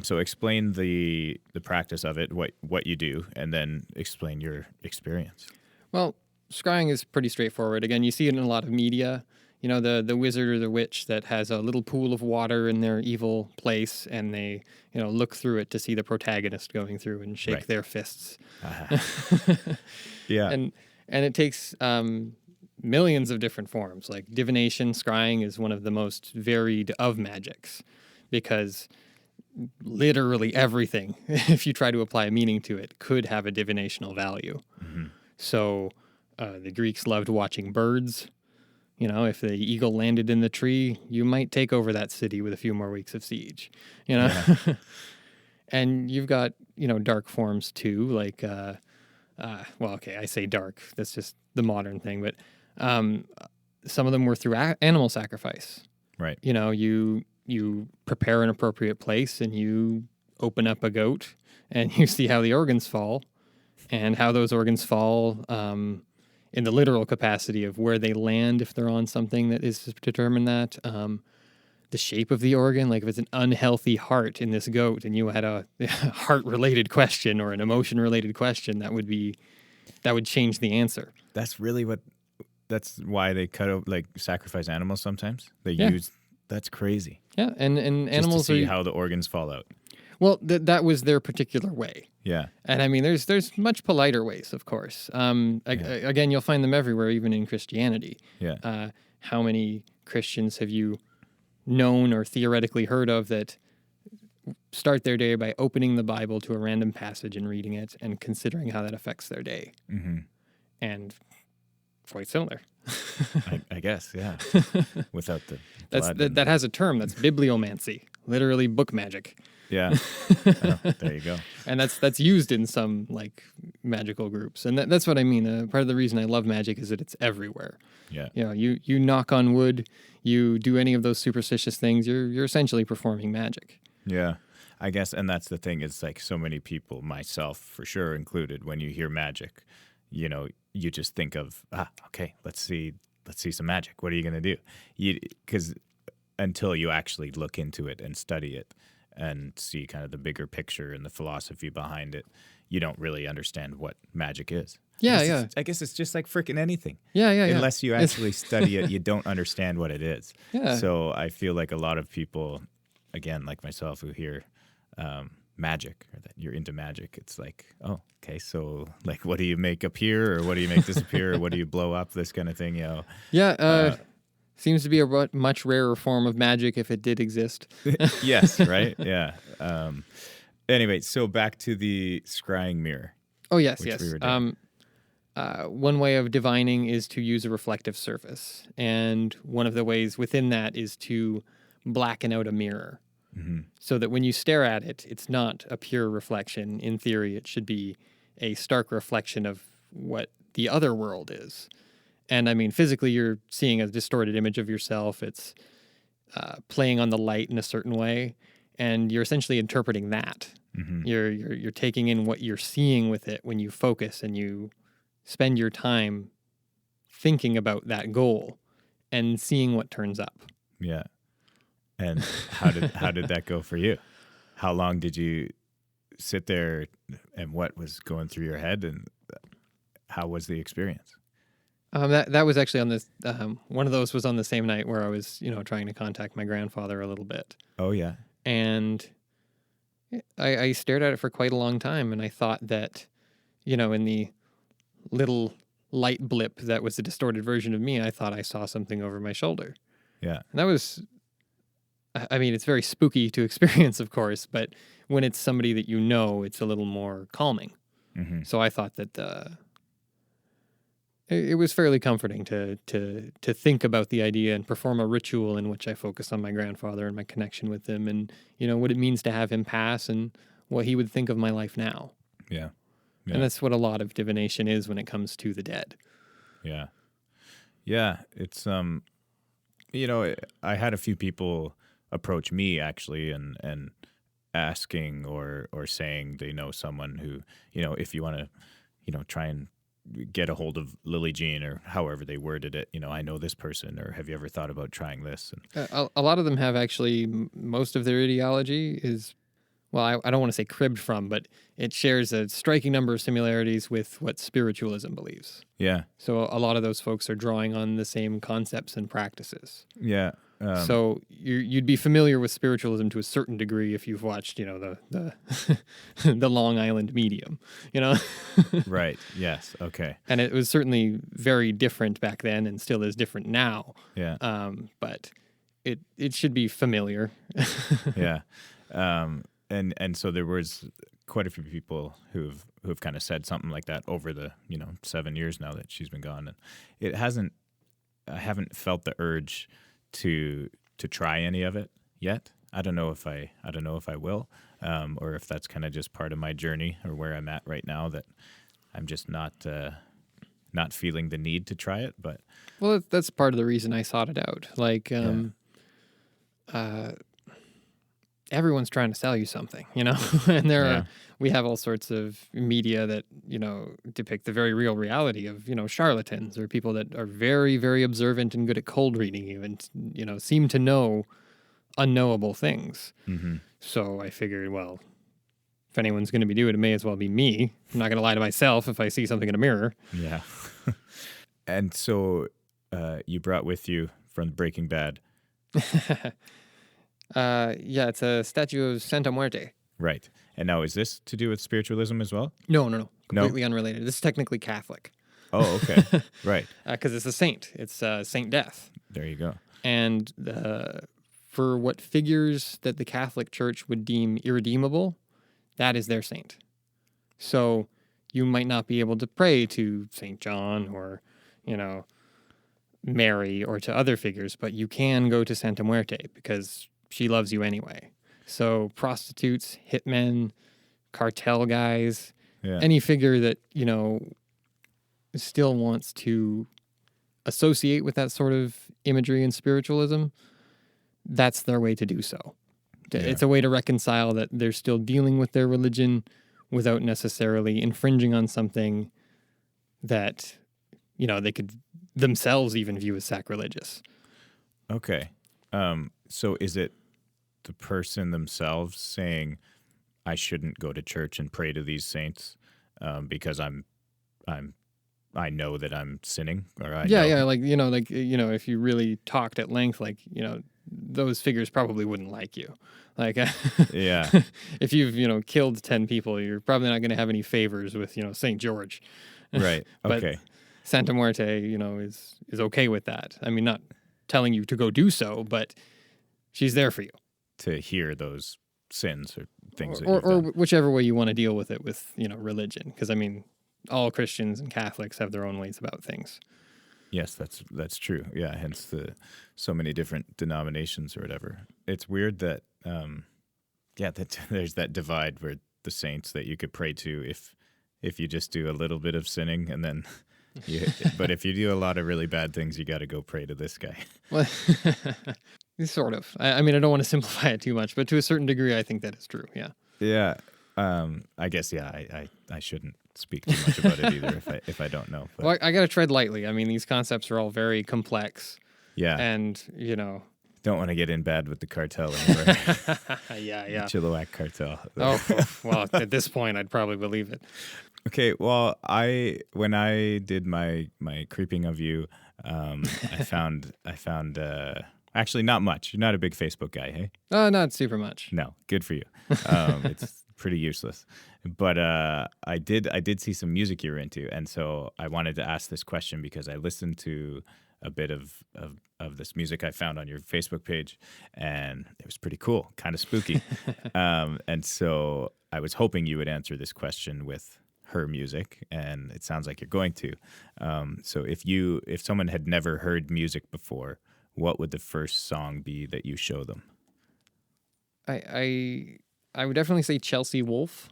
So explain the practice of it, what you do, and then explain your experience. Well, scrying is pretty straightforward. Again, you see it in a lot of media. The wizard or the witch that has a little pool of water in their evil place, and they, look through it to see the protagonist going through and shake Right. their fists. Yeah. And it takes millions of different forms. Like divination, scrying is one of the most varied of magics, because literally everything, if you try to apply a meaning to it, could have a divinational value. So the Greeks loved watching birds. If the eagle landed in the tree, you might take over that city with a few more weeks of siege. Yeah. And you've got, dark forms too, like, well, okay, I say dark. That's just the modern thing. But some of them were through animal sacrifice. Right. You prepare an appropriate place and you open up a goat and you see how the organs fall, and how those organs fall in the literal capacity of where they land if they're on something that is to determine that. The shape of the organ, like if it's an unhealthy heart in this goat and you had a heart-related question or an emotion-related question, that would change the answer. That's why they sacrifice animals sometimes. They Yeah. use, that's crazy. Yeah, and animals Just to see are... how the organs fall out. Well, that was their particular way. Yeah. And I mean, there's much politer ways, of course. Again, you'll find them everywhere, even in Christianity. Yeah. How many Christians have you known or theoretically heard of that start their day by opening the Bible to a random passage and reading it and considering how that affects their day? Mm-hmm. And quite similar. I guess, yeah. Without the That's blood that has a term. That's bibliomancy, literally book magic. Yeah. Oh, there you go. And that's used in some magical groups, and that's what I mean. Part of the reason I love magic is that it's everywhere. Yeah. You knock on wood, you do any of those superstitious things, you're essentially performing magic. Yeah. I guess, and that's the thing, is so many people, myself for sure included, when you hear magic, you just think of, okay, let's see some magic. What are you going to do? Because until you actually look into it and study it and see kind of the bigger picture and the philosophy behind it, you don't really understand what magic is. Yeah. I guess it's just like freaking anything. Yeah. Unless you actually study it, you don't understand what it is. Yeah. So I feel like a lot of people, again, like myself, who hear magic, or that you're into magic, it's like, oh, okay, so what do you make appear, or what do you make disappear, or what do you blow up, this kind of thing, Yeah. Seems to be a much rarer form of magic if it did exist. Yes, right? Yeah. Anyway, so back to the scrying mirror. Oh, yes. We were doing. One way of divining is to use a reflective surface. And one of the ways within that is to blacken out a mirror. Mm-hmm. So that when you stare at it, it's not a pure reflection. In theory, it should be a stark reflection of what the other world is. And I mean, physically, you're seeing a distorted image of yourself. It's playing on the light in a certain way. And you're essentially interpreting that. You're taking in what you're seeing with it when you focus and you spend your time thinking about that goal and seeing what turns up. Yeah. And how did that go for you? How long did you sit there, and what was going through your head, and how was the experience? That was actually on this. One of those was on the same night where I was, trying to contact my grandfather a little bit. Oh yeah. And I stared at it for quite a long time, and I thought that, in the little light blip that was a distorted version of me, I thought I saw something over my shoulder. Yeah. And that was, I mean, it's very spooky to experience, of course, but when it's somebody that you know, it's a little more calming. Mm-hmm. So I thought that it was fairly comforting to think about the idea and perform a ritual in which I focus on my grandfather and my connection with him, and what it means to have him pass and what he would think of my life now. Yeah. Yeah. And that's what a lot of divination is when it comes to the dead. Yeah. Yeah. It's, I had a few people approach me actually and asking or saying they know someone who, if you want to, try and get a hold of Lily Jean, or however they worded it, I know this person, or have you ever thought about trying this? And a lot of them have actually, most of their ideology is, well, I don't want to say cribbed from, but it shares a striking number of similarities with what spiritualism believes. Yeah. So a lot of those folks are drawing on the same concepts and practices. Yeah. So you'd be familiar with spiritualism to a certain degree if you've watched, the the Long Island Medium, Right. Yes. Okay. And it was certainly very different back then, and still is different now. Yeah. But it should be familiar. Yeah. And so there was quite a few people who've kind of said something like that over the 7 years now that she's been gone, and I haven't felt the urge to try any of it yet. I don't know if I will, or if that's kind of just part of my journey, or where I'm at right now, that I'm just not feeling the need to try it. But well, that's part of the reason I sought it out. Like, everyone's trying to sell you something, and we have all sorts of media that, depict the very real reality of, charlatans, or people that are very, very observant and good at cold reading you, and, seem to know unknowable things. Mm-hmm. So I figured, well, if anyone's going to be doing it, it may as well be me. I'm not going to lie to myself if I see something in a mirror. Yeah. And so you brought with you from Breaking Bad. Yeah, it's a statue of Santa Muerte. Right. And now, is this to do with spiritualism as well? No. Completely unrelated. This is technically Catholic. Oh, okay. Right. Because it's a saint. It's Saint Death. There you go. And for what figures that the Catholic Church would deem irredeemable, that is their saint. So you might not be able to pray to St. John or, Mary, or to other figures, but you can go to Santa Muerte because she loves you anyway. So prostitutes, hitmen, cartel guys, any figure that, still wants to associate with that sort of imagery and spiritualism, that's their way to do so. Yeah. It's a way to reconcile that they're still dealing with their religion without necessarily infringing on something that, they could themselves even view as sacrilegious. Okay. So is it the person themselves saying, I shouldn't go to church and pray to these saints because I know that I'm sinning, or I know. If you really talked at length, those figures probably wouldn't like you. Yeah. If you've, killed 10 people, you're probably not going to have any favors with, St. George. Right. But okay. Santa Muerte, is okay with that. I mean, not telling you to go do so, but she's there for you. To hear those sins or things or whichever way you want to deal with it with, religion. Because, I mean, all Christians and Catholics have their own ways about things. Yes, that's true. Yeah, hence so many different denominations or whatever. It's weird that that there's that divide where the saints that you could pray to if you just do a little bit of sinning, and then but if you do a lot of really bad things, you got to go pray to this guy. Well, sort of. I mean, I don't want to simplify it too much, but to a certain degree, I think that is true. Yeah. Yeah. I guess I shouldn't speak too much about it either if I don't know. But. Well, I got to tread lightly. I mean, these concepts are all very complex. Yeah. And, Don't want to get in bad with the cartel anymore. Yeah. Chilliwack cartel. Oh, well, at this point, I'd probably believe it. Okay, well, when I did my creeping of you, I found actually not much. You're not a big Facebook guy, hey? Not super much. No, good for you. It's pretty useless. But I did see some music you're into, and so I wanted to ask this question because I listened to a bit of this music I found on your Facebook page, and it was pretty cool, kind of spooky. And so I was hoping you would answer this question with her music, and it sounds like you're going to. So if someone had never heard music before, what would the first song be that you show them? I would definitely say Chelsea Wolfe.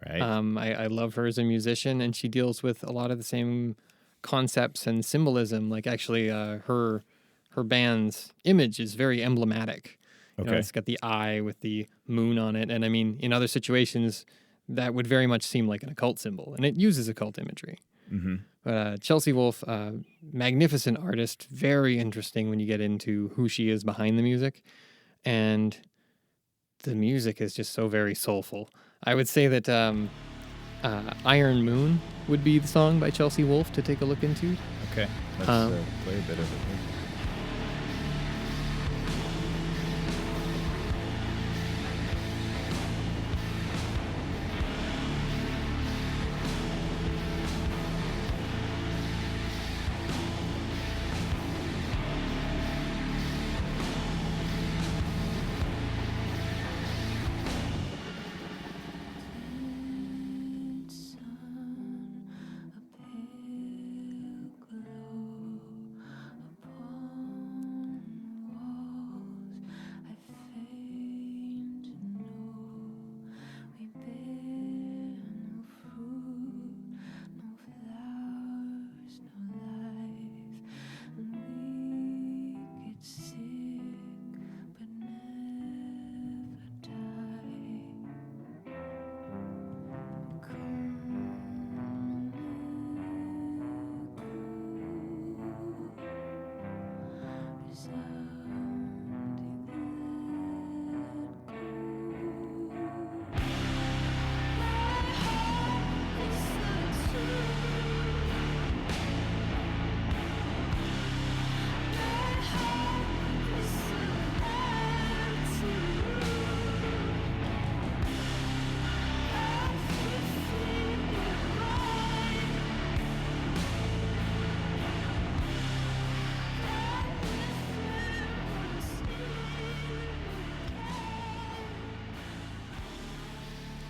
Right. I love her as a musician, and she deals with a lot of the same concepts and symbolism. Like actually, her band's image is very emblematic. Okay. It's got the eye with the moon on it, and I mean, in other situations, that would very much seem like an occult symbol, and it uses occult imagery. Mm-hmm. But Chelsea Wolfe, magnificent artist, very interesting when you get into who she is behind the music, and the music is just so very soulful. I would say that Iron Moon would be the song by Chelsea Wolfe to take a look into. Okay, let's play a bit of it.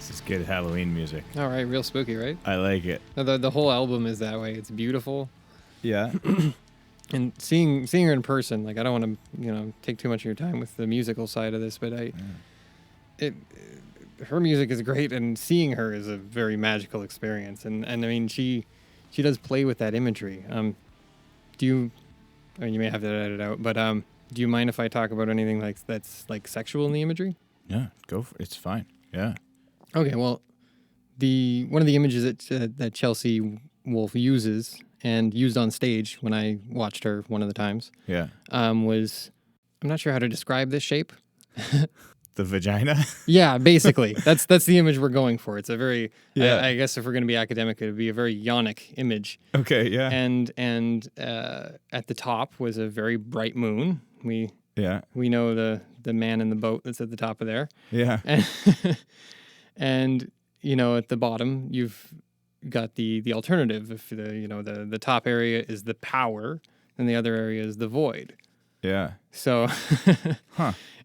This is good Halloween music. All right, real spooky, right? I like it. The whole album is that way. It's beautiful. Yeah. And seeing her in person, like I don't want to, take too much of your time with the musical side of this, but her music is great, and seeing her is a very magical experience. And I mean, she does play with that imagery. You may have to edit it out, but do you mind if I talk about anything that's sexual in the imagery? Yeah, go for it. It's fine. Yeah. Okay, well, one of the images that Chelsea Wolfe uses and used on stage when I watched her one of the times, was, I'm not sure how to describe this shape. The vagina? Yeah, basically. That's the image we're going for. It's a very, I guess if we're going to be academic, it would be a very yonic image. Okay, yeah. And at the top was a very bright moon. We know the man in the boat that's at the top of there. Yeah. And at the bottom, you've got the alternative. If the top area is the power, and the other area is the void. Yeah. So,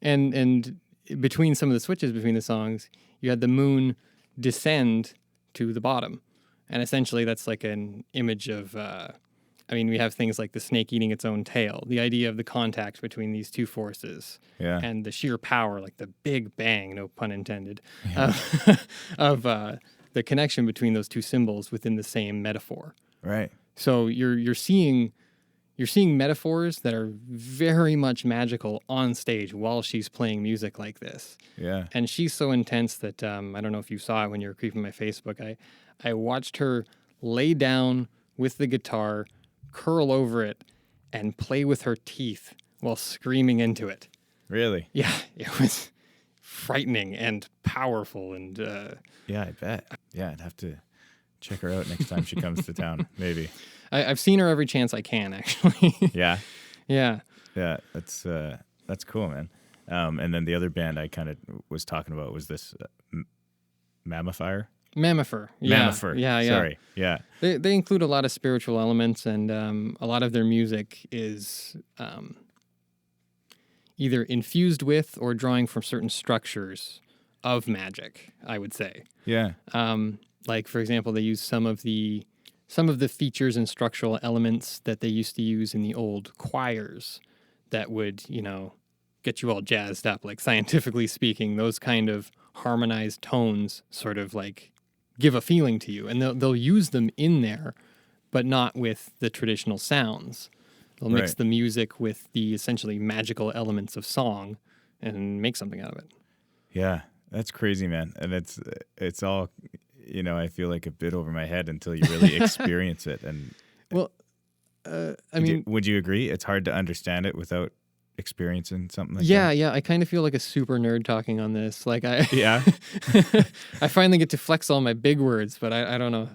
and between some of the switches between the songs, you had the moon descend to the bottom, and essentially that's like an image of. We have things like the snake eating its own tail. The idea of the contact between these two forces, and the sheer power, like the big bang, no pun intended, of the connection between those two symbols within the same metaphor. Right. So you're seeing, you're seeing metaphors that are very much magical on stage while she's playing music like this. Yeah. And she's so intense that I don't know if you saw it when you were creeping my Facebook. I watched her lay down with the guitar, curl over it, and play with her teeth while screaming into it. Really? Yeah, it was frightening and powerful. And Yeah, I bet. Yeah, I'd have to check her out next time she comes to town, maybe. I've seen her every chance I can, actually. Yeah? Yeah. Yeah, that's cool, man. And then the other band I kind of was talking about was this Mammifier? Mammifer. Yeah. Mammifer. Yeah, yeah. Sorry. Yeah. They include a lot of spiritual elements, and a lot of their music is either infused with or drawing from certain structures of magic, I would say. Yeah. Like, for example, they use some of the features and structural elements that they used to use in the old choirs that would, get you all jazzed up, like scientifically speaking, those kind of harmonized tones sort of like give a feeling to you. And they'll use them in there, but not with the traditional sounds. They'll mix Right. the music with the essentially magical elements of song and make something out of it. Yeah. That's crazy, man. And it's all, I feel like a bit over my head until you really experience it. And Well, I mean, would you agree? It's hard to understand it without experiencing something like yeah, that. yeah. I kind of feel like a super nerd talking on this. Like Yeah. I finally get to flex all my big words, but I don't know.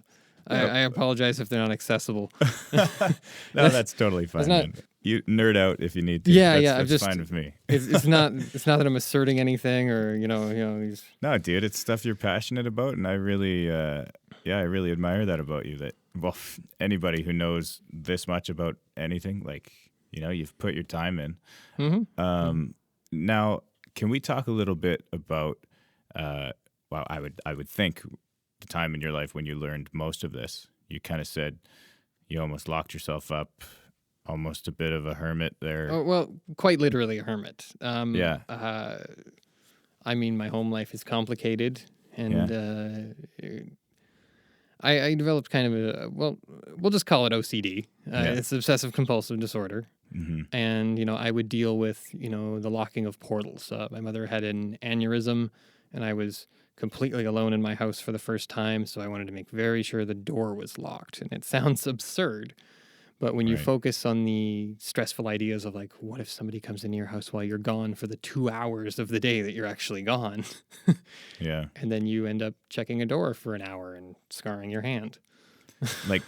Yeah. I apologize if they're not accessible. No, that's totally fine. not- Man. You nerd out if you need to. Yeah, That's yeah, fine with me. It's not that I'm asserting anything or No, dude, it's stuff you're passionate about, and I really admire that about you. That anybody who knows this much about anything, like you've put your time in. Mm-hmm. Now, can we talk a little bit about? Well, I would think the time in your life when you learned most of this. You kind of said you almost locked yourself up. Almost a bit of a hermit there. Oh, well, quite literally a hermit. Yeah. I mean, my home life is complicated, and I developed kind of we'll just call it OCD. It's obsessive compulsive disorder. Mm-hmm. And, I would deal with, the locking of portals. My mother had an aneurysm, and I was completely alone in my house for the first time, so I wanted to make very sure the door was locked. And it sounds absurd. But when you Right. focus on the stressful ideas of like, what if somebody comes into your house while you're gone for the 2 hours of the day that you're actually gone? Yeah. And then you end up checking a door for an hour and scarring your hand. Like,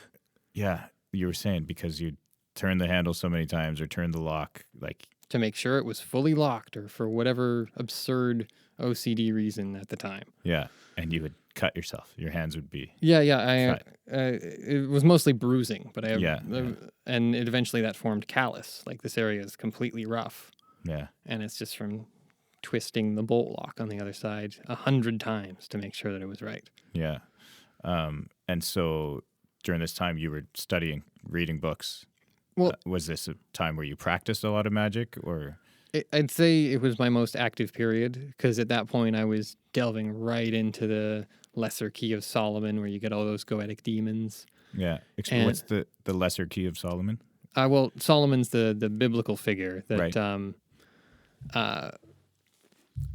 yeah, you were saying because you turn the handle so many times or turn the lock, like, To make sure it was fully locked or for whatever absurd OCD reason at the time. yeah, and you would cut yourself. Your hands would be. Yeah. It was mostly bruising, but and it eventually that formed callus. Like this area is completely rough. Yeah. And it's just from twisting the bolt lock on the other side 100 times to make sure that it was right. Yeah. And so during this time you were studying, reading books. Well, Was this a time where you practiced a lot of magic or? I'd say it was my most active period because at that point I was delving right into the lesser key of Solomon where you get all those goetic demons. Yeah. And- What's the lesser key of Solomon? Well, Solomon's the biblical figure that Right.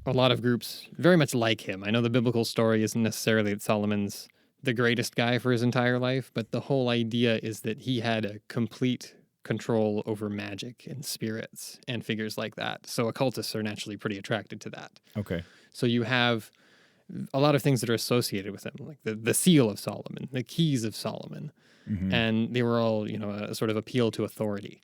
A lot of groups very much like him. I know the biblical story isn't necessarily that Solomon's the greatest guy for his entire life, but the whole idea is that he had a complete control over magic and spirits and figures like that. So occultists are naturally pretty attracted to that. Okay. So you have a lot of things that are associated with him, like the seal of Solomon, the keys of Solomon, Mm-hmm. and they were all, a sort of appeal to authority.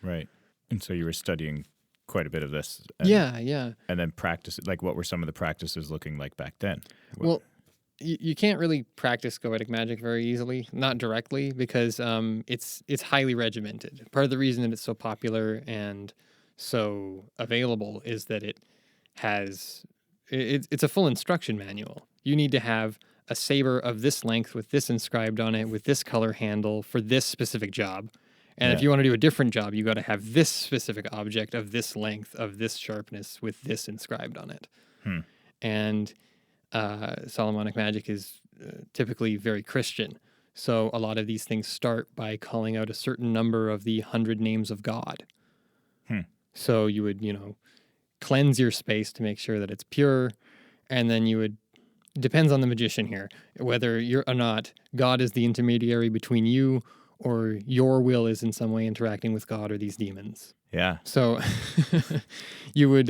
Right. And so you were studying quite a bit of this. Yeah. And then practice. Like, what were some of the practices looking like back then? Well, you can't really practice goetic magic very easily, not directly, because it's highly regimented. Part of the reason that it's so popular and so available is that it's a full instruction manual. You need to have a saber of this length with this inscribed on it, with this color handle for this specific job. And if Yeah. you want to do a different job, you got to have this specific object of this length, of this sharpness, with this inscribed on it. And Solomonic magic is typically very Christian. So a lot of these things start by calling out a certain number of the 100 names of God. So you would, cleanse your space to make sure that it's pure. And then you would, depends on the magician here, whether you're or not, God is the intermediary between you or your will is in some way interacting with God or these demons. Yeah. So you would,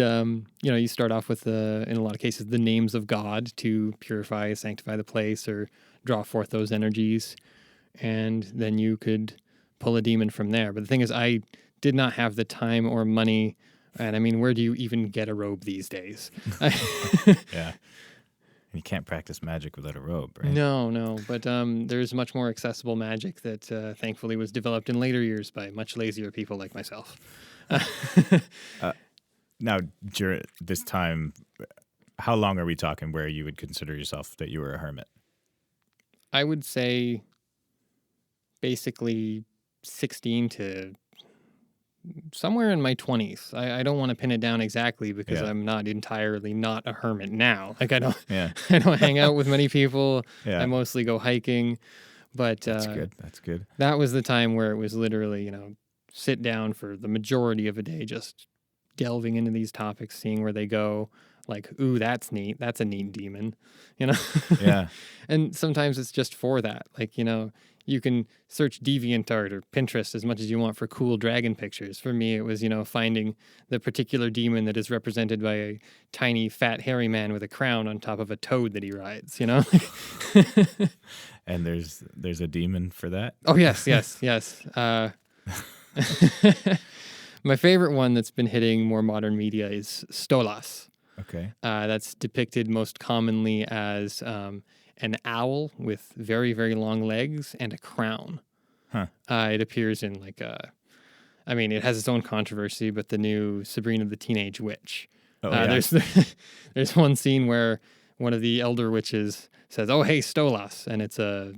you start off with, in a lot of cases, the names of God to purify, sanctify the place or draw forth those energies. And then you could pull a demon from there. But the thing is, I did not have the time or money. And I mean, where do you even get a robe these days? Yeah. You can't practice magic without a robe, right? No. But there's much more accessible magic that thankfully was developed in later years by much lazier people like myself. Now, during this time, how long are we talking where you would consider yourself that you were a hermit? I would say basically 16 to somewhere in my 20s. I don't want to pin it down exactly because I'm not entirely not a hermit now. Like I don't hang out with many people. Yeah. I mostly go hiking. But That's good. That was the time where it was literally, sit down for the majority of a day just delving into these topics, seeing where they go. Like, ooh, that's neat. That's a neat demon, Yeah. And sometimes it's just for that. Like, you can search DeviantArt or Pinterest as much as you want for cool dragon pictures. For me, it was, finding the particular demon that is represented by a tiny, fat, hairy man with a crown on top of a toad that he rides, And there's a demon for that? Oh, yes. My favorite one that's been hitting more modern media is Stolas. Okay. That's depicted most commonly as an owl with very, very long legs and a crown. Huh. It appears in it has its own controversy, but the new Sabrina the Teenage Witch. There's one scene where one of the elder witches says, "Oh, hey, Stolas," and it's a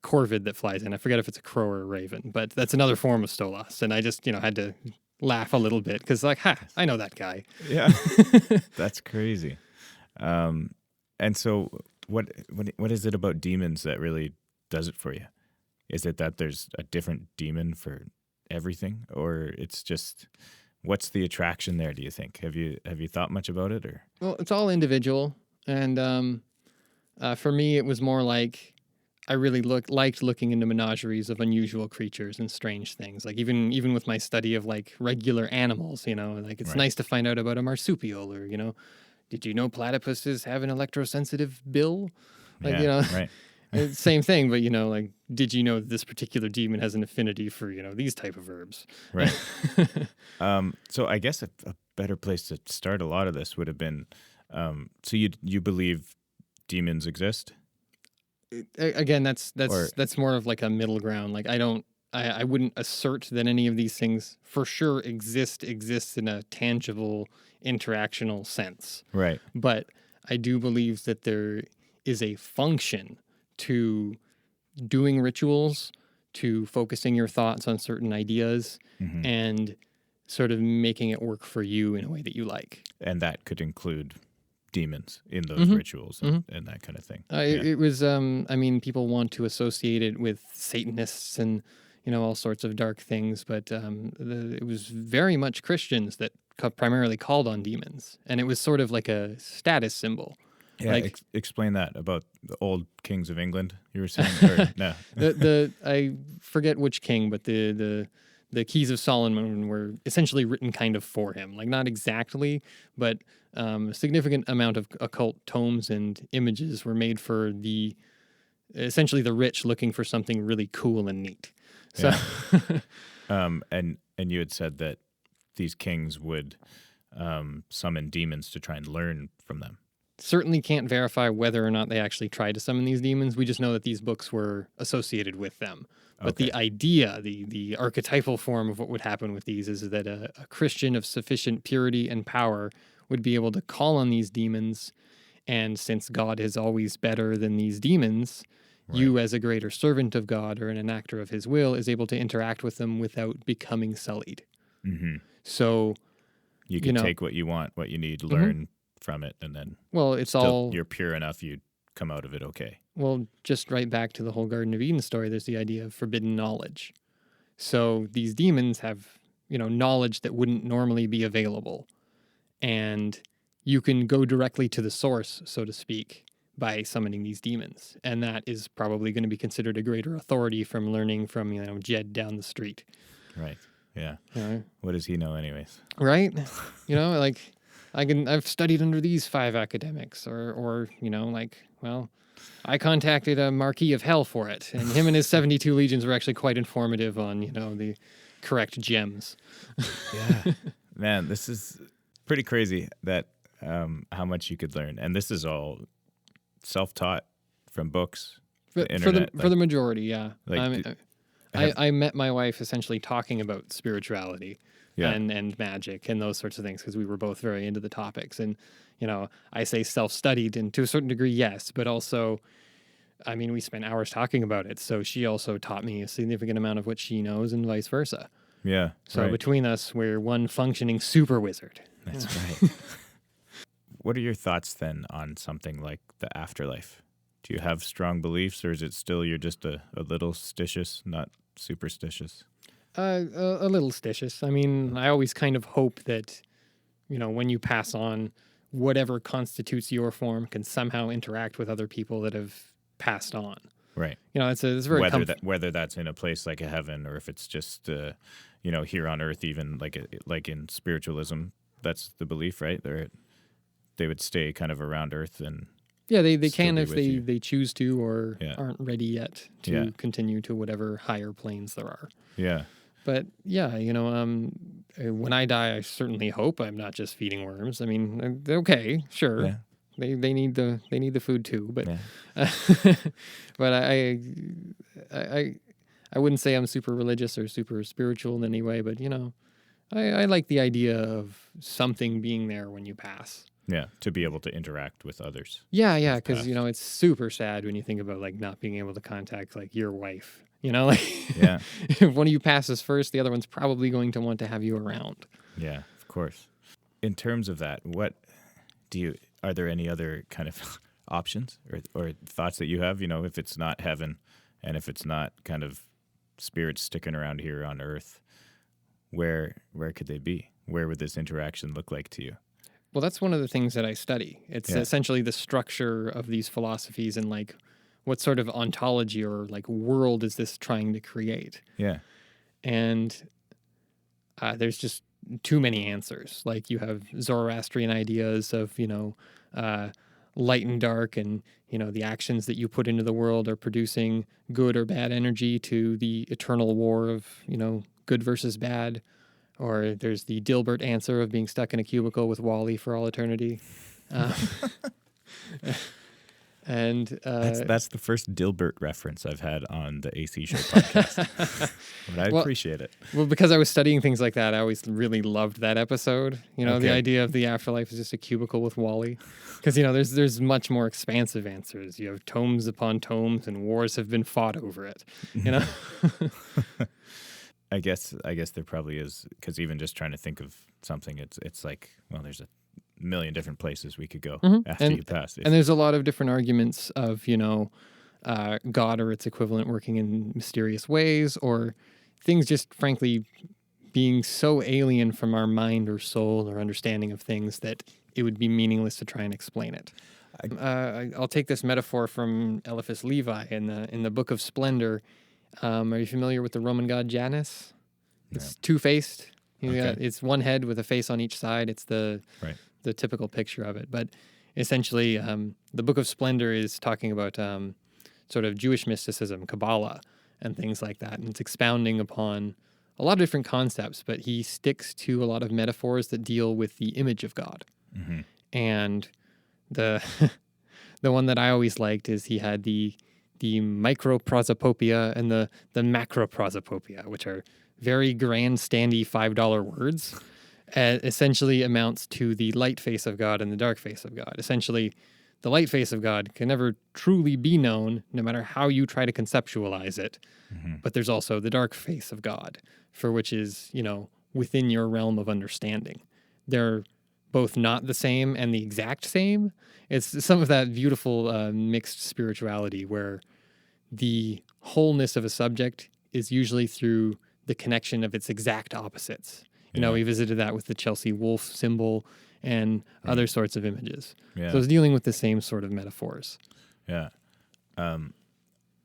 corvid that flies in. I forget if it's a crow or a raven, but that's another form of Stolas. And I just had to laugh a little bit because I know that guy. Yeah. That's crazy. And so what is it about demons that really does it for you? Is it that there's a different demon for everything, or it's just what's the attraction there, do you think? Have you thought much about it, or? Well, it's all individual. And for me, it was more like I really liked looking into menageries of unusual creatures and strange things. Like even with my study of regular animals, it's nice to find out about a marsupial or, did you know platypuses have an electrosensitive bill? Right. Same thing, but did you know that this particular demon has an affinity for, these type of herbs? Right. So I guess a better place to start a lot of this would have been, so you believe demons exist? Again, that's more of like a middle ground. Like I wouldn't assert that any of these things for sure exists in a tangible interactional sense. Right. But I do believe that there is a function to doing rituals, to focusing your thoughts on certain ideas, and sort of making it work for you in a way that you like. And that could include demons in those rituals and that kind of thing. It was, people want to associate it with Satanists and, all sorts of dark things, but it was very much Christians that primarily called on demons. And it was sort of like a status symbol. Yeah, explain that about the old kings of England, you were saying? Or, no. I forget which king, but the Keys of Solomon were essentially written kind of for him. Like, not exactly, but a significant amount of occult tomes and images were made for essentially the rich looking for something really cool and neat. So, and you had said that these kings would summon demons to try and learn from them. Certainly can't verify whether or not they actually tried to summon these demons. We just know that these books were associated with them. But the idea, the archetypal form of what would happen with these is that a Christian of sufficient purity and power would be able to call on these demons. And since God is always better than these demons, you as a greater servant of God or an enactor of his will is able to interact with them without becoming sullied. Mm-hmm. So you can take what you want, what you need, learn from it, and then you're pure enough, you'd come out of it okay. Well, just right back to the whole Garden of Eden story, there's the idea of forbidden knowledge. So these demons have, knowledge that wouldn't normally be available. And you can go directly to the source, so to speak, by summoning these demons. And that is probably going to be considered a greater authority from learning from, Jed down the street. Right. Yeah. You What does he know anyways? Right? Like I've studied under these 5 academics or I contacted a Marquis of Hell for it, and him and his 72 legions were actually quite informative on, the correct gems. Yeah. Man, this is pretty crazy that how much you could learn. And this is all self-taught from books, the internet. For the majority, yeah. Like, I met my wife essentially talking about spirituality Yeah. and magic and those sorts of things because we were both very into the topics. And, I say self-studied, and to a certain degree, yes, but also, we spent hours talking about it. So she also taught me a significant amount of what she knows and vice versa. Yeah. So right. between us, we're one functioning super wizard. That's right. What are your thoughts then on something like the afterlife? Do you have strong beliefs, or is it still you're just a little stitious, not superstitious? A little stitious. I always kind of hope that, when you pass on, whatever constitutes your form can somehow interact with other people that have passed on. Right. It's very whether that's in a place like a heaven, or if it's just here on earth, even like in spiritualism, that's the belief, right? They would stay kind of around earth, and yeah, they can be if with you. they choose to, or Yeah. aren't ready yet to Yeah. continue to whatever higher planes there are. Yeah. But yeah, when I die, I certainly hope I'm not just feeding worms. Okay, sure. Yeah. They need the food too, but Yeah. but I wouldn't say I'm super religious or super spiritual in any way, but I like the idea of something being there when you pass. Yeah, to be able to interact with others. Yeah, because passed. it's super sad when you think about not being able to contact your wife. Yeah. If one of you passes first, the other one's probably going to want to have you around. Yeah, of course. In terms of that, are there any other kind of options or thoughts that you have, if it's not heaven and if it's not kind of spirits sticking around here on earth, where could they be? Where would this interaction look like to you? Well, that's one of the things that I study. It's essentially the structure of these philosophies and what sort of ontology or world is this trying to create? Yeah. And there's just too many answers. You have Zoroastrian ideas of, light and dark, and, the actions that you put into the world are producing good or bad energy to the eternal war of, good versus bad. Or there's the Dilbert answer of being stuck in a cubicle with Wally for all eternity. And that's the first Dilbert reference I've had on the AC Show podcast. But I appreciate it. Well, because I was studying things like that, I always really loved that episode. The Okay. idea of the afterlife is just a cubicle with Wally. Because, there's much more expansive answers. You have tomes upon tomes, and wars have been fought over it. I guess there probably is, because even just trying to think of something, it's like, well, there's a million different places we could go after you pass. And there's a lot of different arguments of, God or its equivalent working in mysterious ways, or things just frankly being so alien from our mind or soul or understanding of things that it would be meaningless to try and explain it. I'll take this metaphor from Eliphas Levi in the Book of Splendor. Are you familiar with the Roman god Janus? It's two-faced. It's one head with a face on each side. It's the typical picture of it. But essentially, the Book of Splendor is talking about sort of Jewish mysticism, Kabbalah, and things like that. And it's expounding upon a lot of different concepts, but he sticks to a lot of metaphors that deal with the image of God. Mm-hmm. And the the one that I always liked is he had the microprosopopia and the macroprosopopia, which are very grandstandy $5 words. Essentially amounts to the light face of God and the dark face of God. Essentially, the light face of God can never truly be known, no matter how you try to conceptualize it. Mm-hmm. But there's also the dark face of God, for which is, within your realm of understanding. They're both not the same and the exact same. It's some of that beautiful mixed spirituality where the wholeness of a subject is usually through the connection of its exact opposites. You know, we visited that with the Chelsea wolf symbol and other sorts of images. Yeah. So it's dealing with the same sort of metaphors. Yeah.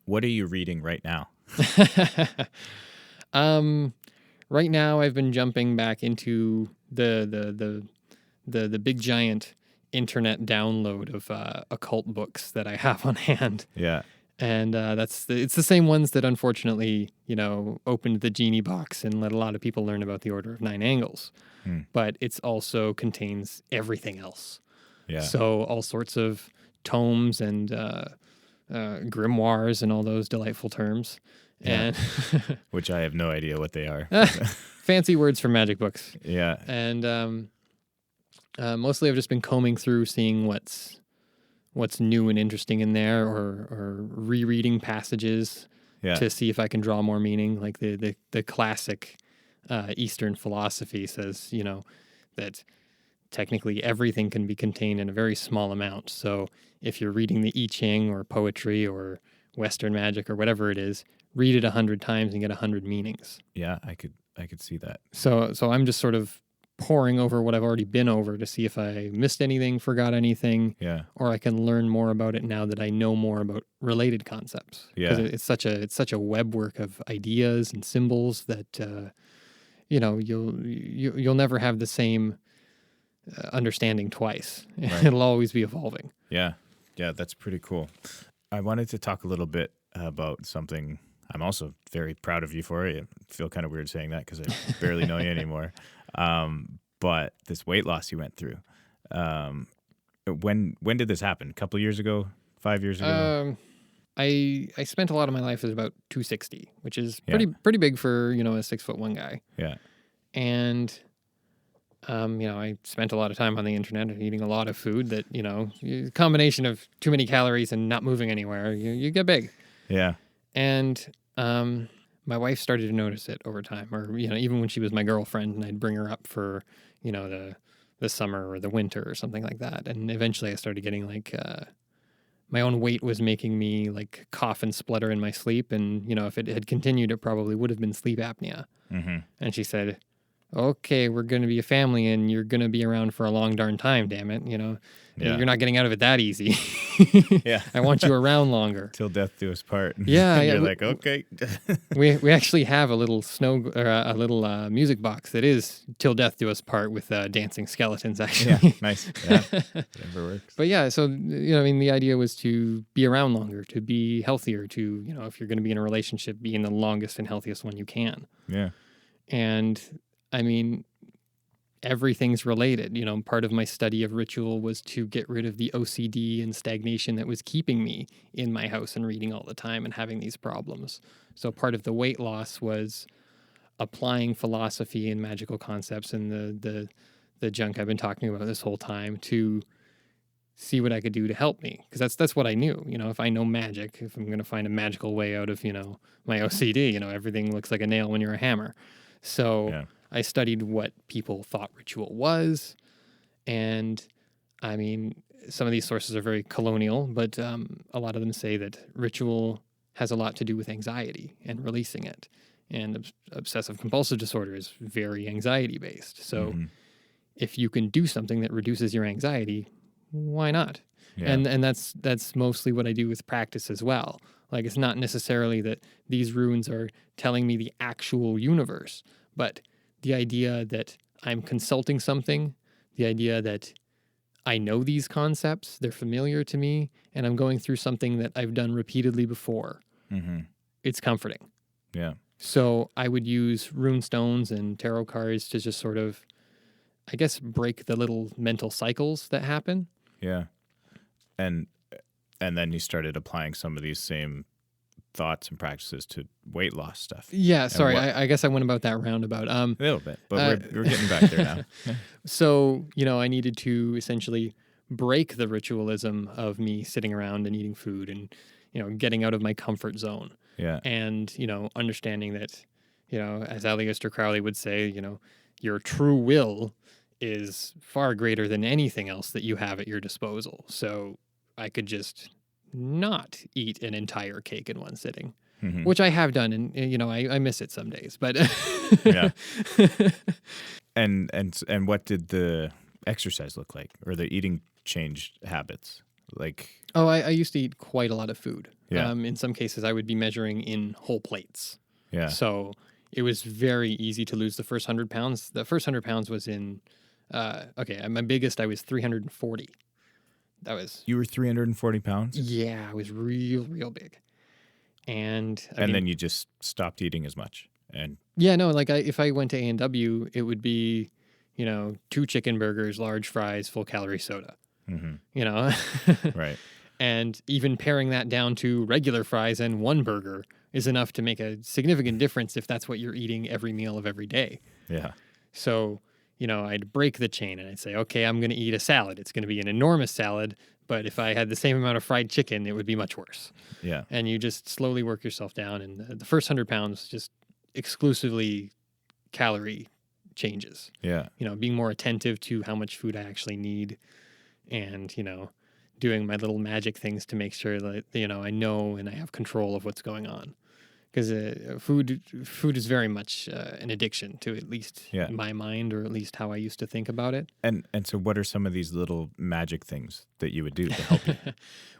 What are you reading right now? Right now I've been jumping back into the big giant internet download of occult books that I have on hand. Yeah. And it's the same ones that unfortunately, opened the genie box and let a lot of people learn about the Order of Nine Angles. But it's also contains everything else. Yeah. So all sorts of tomes and grimoires and all those delightful terms. Yeah. And Which I have no idea what they are. fancy words for magic books. Yeah. And mostly I've just been combing through, seeing what's new and interesting in there, or rereading passages to see if I can draw more meaning. Like the classic Eastern philosophy says, that technically everything can be contained in a very small amount. So if you're reading the I Ching or poetry or Western magic or whatever it is, read it 100 times and get 100 meanings. Yeah, I could see that. So I'm just sort of poring over what I've already been over to see if I missed anything, forgot anything, or I can learn more about it now that I know more about related concepts. Yeah, because it's such a web work of ideas and symbols that you'll never have the same understanding twice. Right. It'll always be evolving. Yeah, that's pretty cool. I wanted to talk a little bit about something I'm also very proud of you for. I feel kind of weird saying that because I barely know you anymore. But this weight loss you went through, when did this happen? A couple of years ago? 5 years ago? I spent a lot of my life as about 260, which is pretty big for, a 6'1" guy. Yeah. And, I spent a lot of time on the internet and eating a lot of food that, a combination of too many calories and not moving anywhere, you get big. Yeah. And my wife started to notice it over time, or, even when she was my girlfriend and I'd bring her up for, the summer or the winter or something like that. And eventually I started getting my own weight was making me like cough and splutter in my sleep. And, if it had continued, it probably would have been sleep apnea. Mm-hmm. And she said, okay, we're going to be a family and you're going to be around for a long darn time, damn it. You're not getting out of it that easy. Yeah. I want you around longer. Till death do us part. Yeah. You're like, okay. we actually have a little music box that is Till Death Do Us Part with dancing skeletons, actually. Yeah, nice. Yeah, whatever works. But yeah, so, the idea was to be around longer, to be healthier, to, if you're going to be in a relationship, be in the longest and healthiest one you can. Yeah. And, everything's related. Part of my study of ritual was to get rid of the OCD and stagnation that was keeping me in my house and reading all the time and having these problems. So part of the weight loss was applying philosophy and magical concepts and the junk I've been talking about this whole time to see what I could do to help me. Because that's what I knew. If I know magic, if I'm going to find a magical way out of, my OCD, everything looks like a nail when you're a hammer. So... Yeah. I studied what people thought ritual was, and some of these sources are very colonial, but a lot of them say that ritual has a lot to do with anxiety and releasing it, and obsessive compulsive disorder is very anxiety based. So if you can do something that reduces your anxiety, why not? Yeah. And that's mostly what I do with practice as well. Like, it's not necessarily that these runes are telling me the actual universe, but the idea that I'm consulting something, the idea that I know these concepts, they're familiar to me, and I'm going through something that I've done repeatedly before. Mm-hmm. It's comforting. Yeah. So I would use rune stones and tarot cards to just sort of, I guess, break the little mental cycles that happen. Yeah. And then you started applying some of these same thoughts and practices to weight loss stuff. Yeah, sorry. I guess I went about that roundabout. A little bit, but we're getting back there now. Yeah. So, I needed to essentially break the ritualism of me sitting around and eating food and, getting out of my comfort zone. Yeah. And, understanding that, as Aleister Crowley would say, your true will is far greater than anything else that you have at your disposal. So I could just not eat an entire cake in one sitting, which I have done, and I miss it some days. But Yeah. And what did the exercise look like, or the eating changed habits? Like, I used to eat quite a lot of food. Yeah. In some cases, I would be measuring in whole plates. yeah, So it was very easy to lose the first 100 pounds. The first 100 pounds was in, at my biggest, I was 340. That was, you were 340 pounds, yeah, I was real big. And then you just stopped eating as much. And yeah, no, like if I went to A&W, it would be, 2 chicken burgers, large fries, full calorie soda, right, And even paring that down to regular fries and 1 burger is enough to make a significant difference if that's what you're eating every meal of every day. yeah, So, I'd break the chain and I'd say, okay, I'm going to eat a salad. It's going to be an enormous salad, but if I had the same amount of fried chicken, it would be much worse. yeah, And you just slowly work yourself down. And the first 100 pounds, just exclusively calorie changes. yeah, Being more attentive to how much food I actually need and, doing my little magic things to make sure that, I know and I have control of what's going on. Because food is very much an addiction to at least my mind, or at least how I used to think about it. And so what are some of these little magic things that you would do to help you?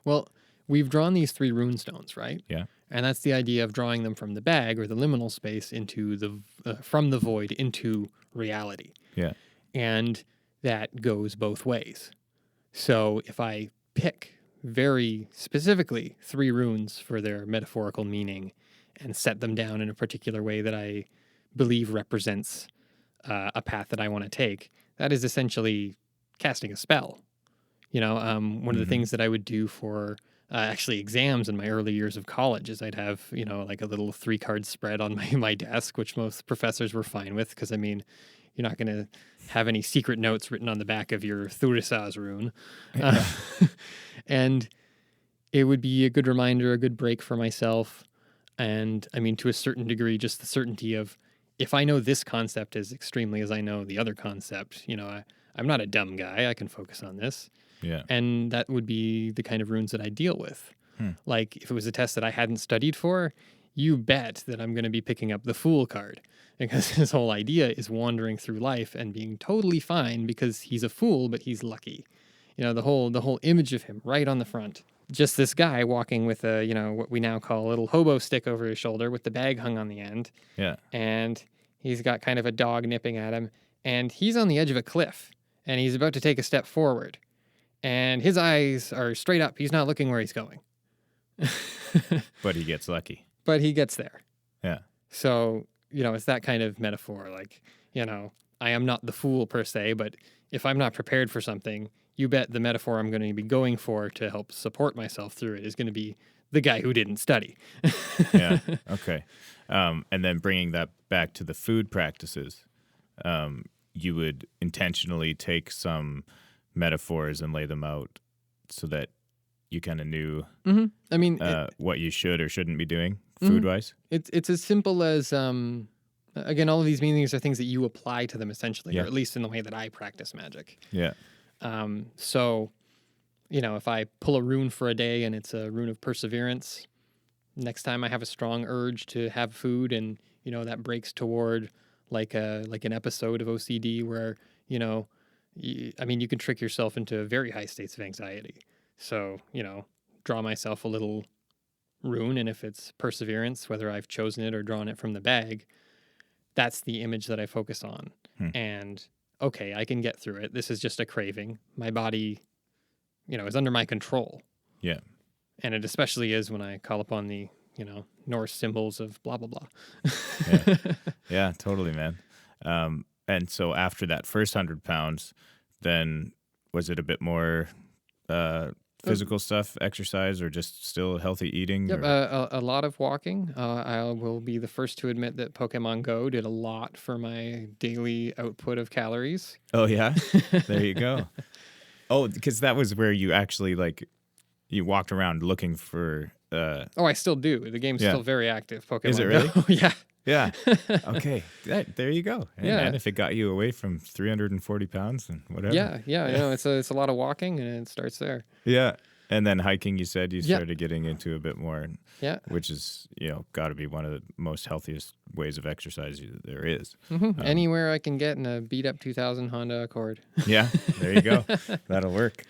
Well, we've drawn these 3 rune stones, right? Yeah. And that's the idea of drawing them from the bag or the liminal space into from the void into reality. Yeah. And that goes both ways. So if I pick very specifically 3 runes for their metaphorical meaning and set them down in a particular way that I believe represents a path that I want to take, that is essentially casting a spell. One of the things that I would do for actually exams in my early years of college is I'd have, like a little 3-card spread on my desk, which most professors were fine with, because, you're not going to have any secret notes written on the back of your Thurisaz rune. And it would be a good reminder, a good break for myself. And to a certain degree, just the certainty of, if I know this concept as extremely as I know the other concept, I'm not a dumb guy. I can focus on this. Yeah. And that would be the kind of runes that I deal with. Like if it was a test that I hadn't studied for, you bet that I'm going to be picking up the Fool card, because his whole idea is wandering through life and being totally fine because he's a fool, but he's lucky. The whole image of him right on the front. Just this guy walking with a, what we now call a little hobo stick over his shoulder with the bag hung on the end. Yeah. And he's got kind of a dog nipping at him, and he's on the edge of a cliff and he's about to take a step forward, and his eyes are straight up. He's not looking where he's going. But he gets lucky. But he gets there. Yeah. So, it's that kind of metaphor. Like, I am not the fool per se, but if I'm not prepared for something, you bet the metaphor I'm going to be going for to help support myself through it is going to be the guy who didn't study. Yeah. Okay. And then bringing that back to the food practices, you would intentionally take some metaphors and lay them out so that you kind of knew what you should or shouldn't be doing food-wise? It's as simple as, again, all of these meanings are things that you apply to them essentially, or at least in the way that I practice magic. Yeah. So, if I pull a rune for a day and it's a rune of perseverance, next time I have a strong urge to have food and, that breaks toward like an episode of OCD where, you can trick yourself into very high states of anxiety. So, draw myself a little rune, and if it's perseverance, whether I've chosen it or drawn it from the bag, that's the image that I focus on. And okay, I can get through it. This is just a craving. My body, is under my control. Yeah. And it especially is when I call upon the, Norse symbols of blah, blah, blah. Yeah. Yeah, totally, man. And so after that first 100 pounds, then was it a bit more physical stuff, exercise, or just still healthy eating? Yep, a lot of walking. I will be the first to admit that Pokemon Go did a lot for my daily output of calories. Oh, yeah? There you go. Oh, because that was where you actually, you walked around looking for... I still do. The game's still very active, Pokemon Is it Go. really? Yeah. Yeah. Okay. There you go. Hey, Yeah. man, if it got you away from 340 pounds and whatever. Yeah. It's a lot of walking, and it starts there. Yeah. And then hiking, you said you Yeah. started getting into a bit more, Yeah. which is, got to be one of the most healthiest ways of exercise there is. Anywhere I can get in a beat up 2000 Honda Accord. Yeah. There you go. That'll work.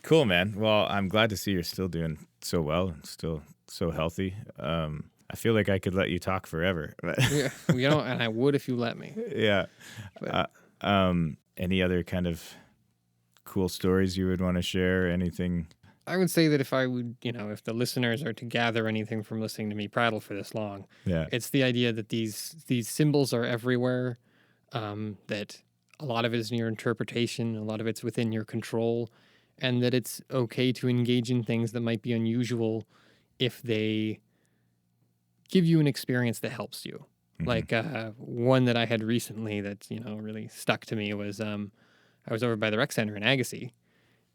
Cool, man. Well, I'm glad to see you're still doing so well and still so healthy. I feel like I could let you talk forever. Yeah, and I would if you let me. Yeah. But- Any other kind of cool stories you would want to share? Anything? I would say that if I would, if the listeners are to gather anything from listening to me prattle for this long, Yeah. it's the idea that these symbols are everywhere, that a lot of it is in your interpretation, a lot of it's within your control, and that it's okay to engage in things that might be unusual if they give you an experience that helps you. Mhm. Like one that I had recently that, really stuck to me was I was over by the rec center in Agassiz,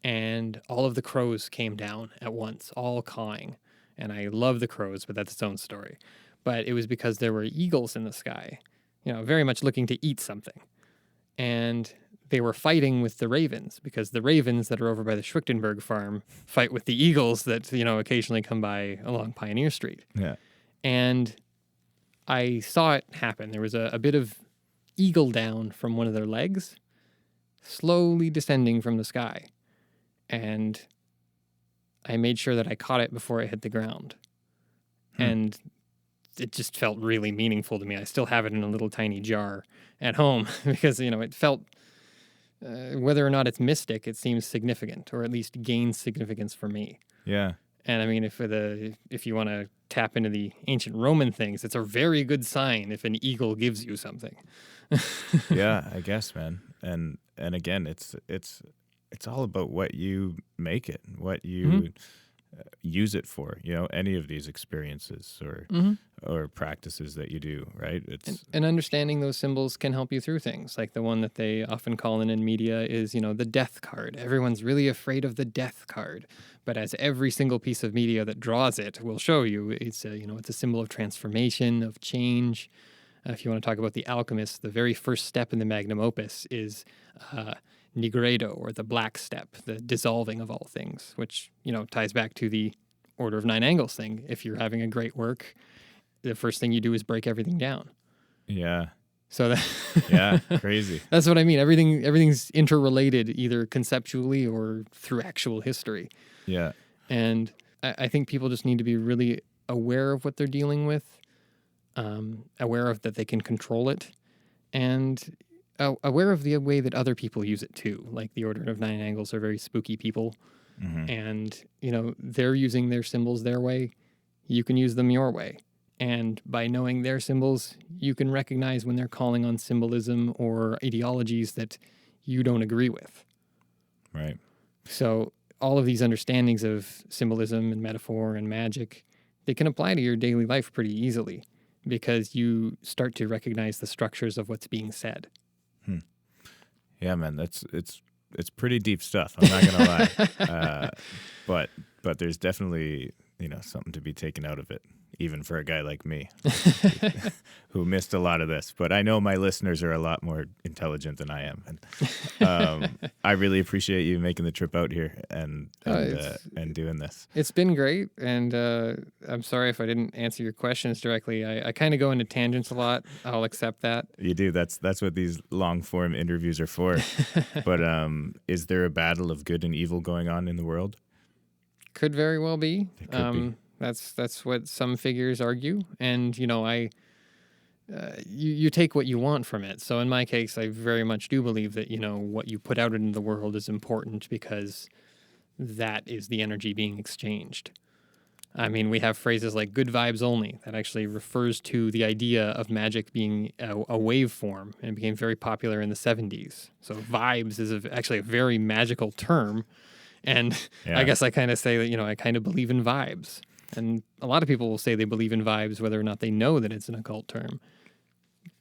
and all of the crows came down at once, all cawing. And I love the crows, but that's its own story. But it was because there were eagles in the sky, very much looking to eat something. And they were fighting with the ravens, because the ravens that are over by the Schwichtenberg farm fight with the eagles that, occasionally come by along Pioneer Street. Yeah. And I saw it happen. There was a bit of eagle down from one of their legs, slowly descending from the sky. And I made sure that I caught it before it hit the ground. And it just felt really meaningful to me. I still have it in a little tiny jar at home because, it felt, whether or not it's mystic, it seems significant, or at least gains significance for me. Yeah. And I mean, if you want to tap into the ancient Roman things, it's a very good sign if an eagle gives you something. Yeah, I guess, man. And again, it's all about what you make it, what you use it for. Any of these experiences or practices that you do, right? And understanding those symbols can help you through things. Like the one that they often call in media is, the death card. Everyone's really afraid of the death card. But as every single piece of media that draws it will show you, it's a symbol of transformation, of change. If you want to talk about the alchemist, the very first step in the magnum opus is nigredo, or the black step, the dissolving of all things, which, ties back to the Order of Nine Angles thing. If you're having a great work, the first thing you do is break everything down. Yeah. So that Yeah, crazy. That's what I mean. Everything's interrelated, either conceptually or through actual history. Yeah. And I think people just need to be really aware of what they're dealing with, aware of that they can control it, and aware of the way that other people use it too. Like the Order of Nine Angles are very spooky people, and they're using their symbols their way. You can use them your way. And by knowing their symbols, you can recognize when they're calling on symbolism or ideologies that you don't agree with. Right. So all of these understandings of symbolism and metaphor and magic, they can apply to your daily life pretty easily because you start to recognize the structures of what's being said. Yeah, man, it's pretty deep stuff. I'm not gonna lie, but there's definitely something to be taken out of it, even for a guy like me who missed a lot of this. But I know my listeners are a lot more intelligent than I am, and I really appreciate you making the trip out here and doing this. It's been great, and I'm sorry if I didn't answer your questions directly. I kind of go into tangents a lot. I'll accept that. You do. That's what these long form interviews are for. But is there a battle of good and evil going on in the world? Could very well be. It could be. That's what some figures argue, and you take what you want from it. So in my case, I very much do believe that what you put out into the world is important because that is the energy being exchanged. I mean, we have phrases like "good vibes only" that actually refers to the idea of magic being a waveform, and it became very popular in the 70s. So vibes is actually a very magical term. And Yeah. I guess I kind of say that, I kind of believe in vibes. And a lot of people will say they believe in vibes, whether or not they know that it's an occult term.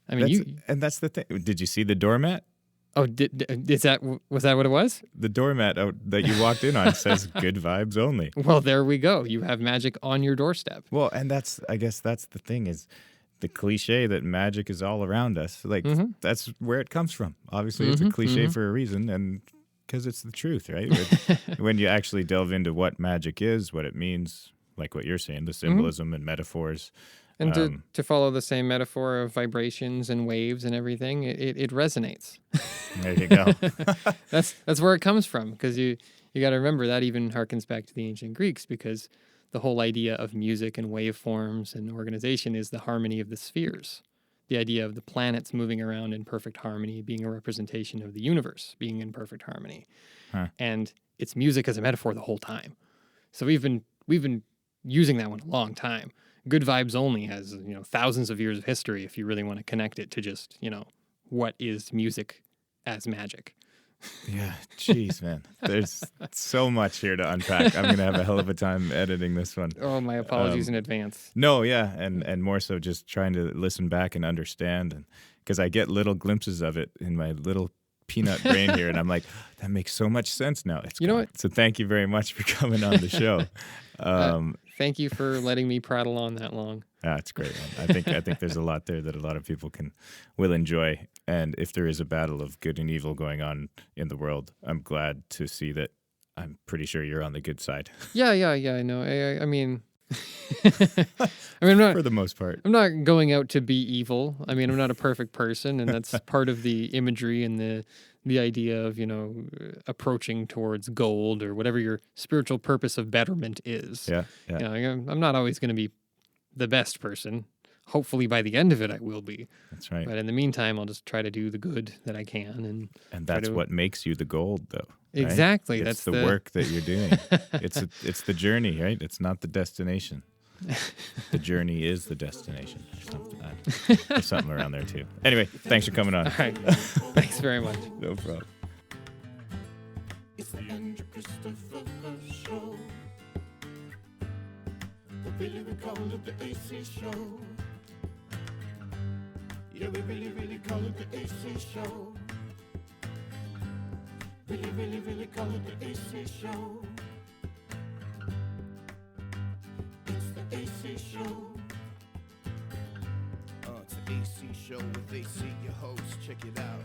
I mean, that's the thing. Did you see the doormat? Oh, was that what it was? The doormat that you walked in on says "good vibes only." Well, there we go. You have magic on your doorstep. Well, and I guess that's the thing is the cliche that magic is all around us. Like, that's where it comes from. Obviously, it's a cliche for a reason, and because it's the truth, right? When you actually delve into what magic is, what it means, like what you're saying, the symbolism and metaphors. And to follow the same metaphor of vibrations and waves and everything, it resonates. There you go. That's where it comes from, because you got to remember that even harkens back to the ancient Greeks, because the whole idea of music and waveforms and organization is the harmony of the spheres. The idea of the planets moving around in perfect harmony being a representation of the universe being in perfect harmony. And it's music as a metaphor the whole time. So we've been using that one a long time. Good Vibes Only has, thousands of years of history if you really want to connect it to just, what is music as magic. Yeah, jeez, man. There's so much here to unpack. I'm going to have a hell of a time editing this one. Oh, my apologies in advance. No, yeah, and more so just trying to listen back and understand, and because I get little glimpses of it in my little peanut brain here, and I'm like, that makes so much sense now. You know what? So thank you very much for coming on the show. Thank you for letting me prattle on that long. It's great, man. I think there's a lot there that a lot of people will enjoy. And if there is a battle of good and evil going on in the world, I'm glad to see that. I'm pretty sure you're on the good side. Yeah, I know. I mean, I'm not, for the most part. I'm not going out to be evil. I mean, I'm not a perfect person, and that's part of the imagery and the idea of, approaching towards gold or whatever your spiritual purpose of betterment is. Yeah. I'm not always going to be the best person. Hopefully by the end of it, I will be. That's right. But in the meantime, I'll just try to do the good that I can. And that's what makes you the gold, though. Right? Exactly. It's that's the work that you're doing. It's the journey, right? It's not the destination. The journey is the destination. There's something around there, too. Anyway, thanks for coming on. All right. Thanks very much. No problem. It's the Andrew Christopher Show. But really we call it the AC Show. Yeah, we really call it the AC Show. Really call it the AC Show. It's the AC Show. It's the AC show with AC, your host. Check it out.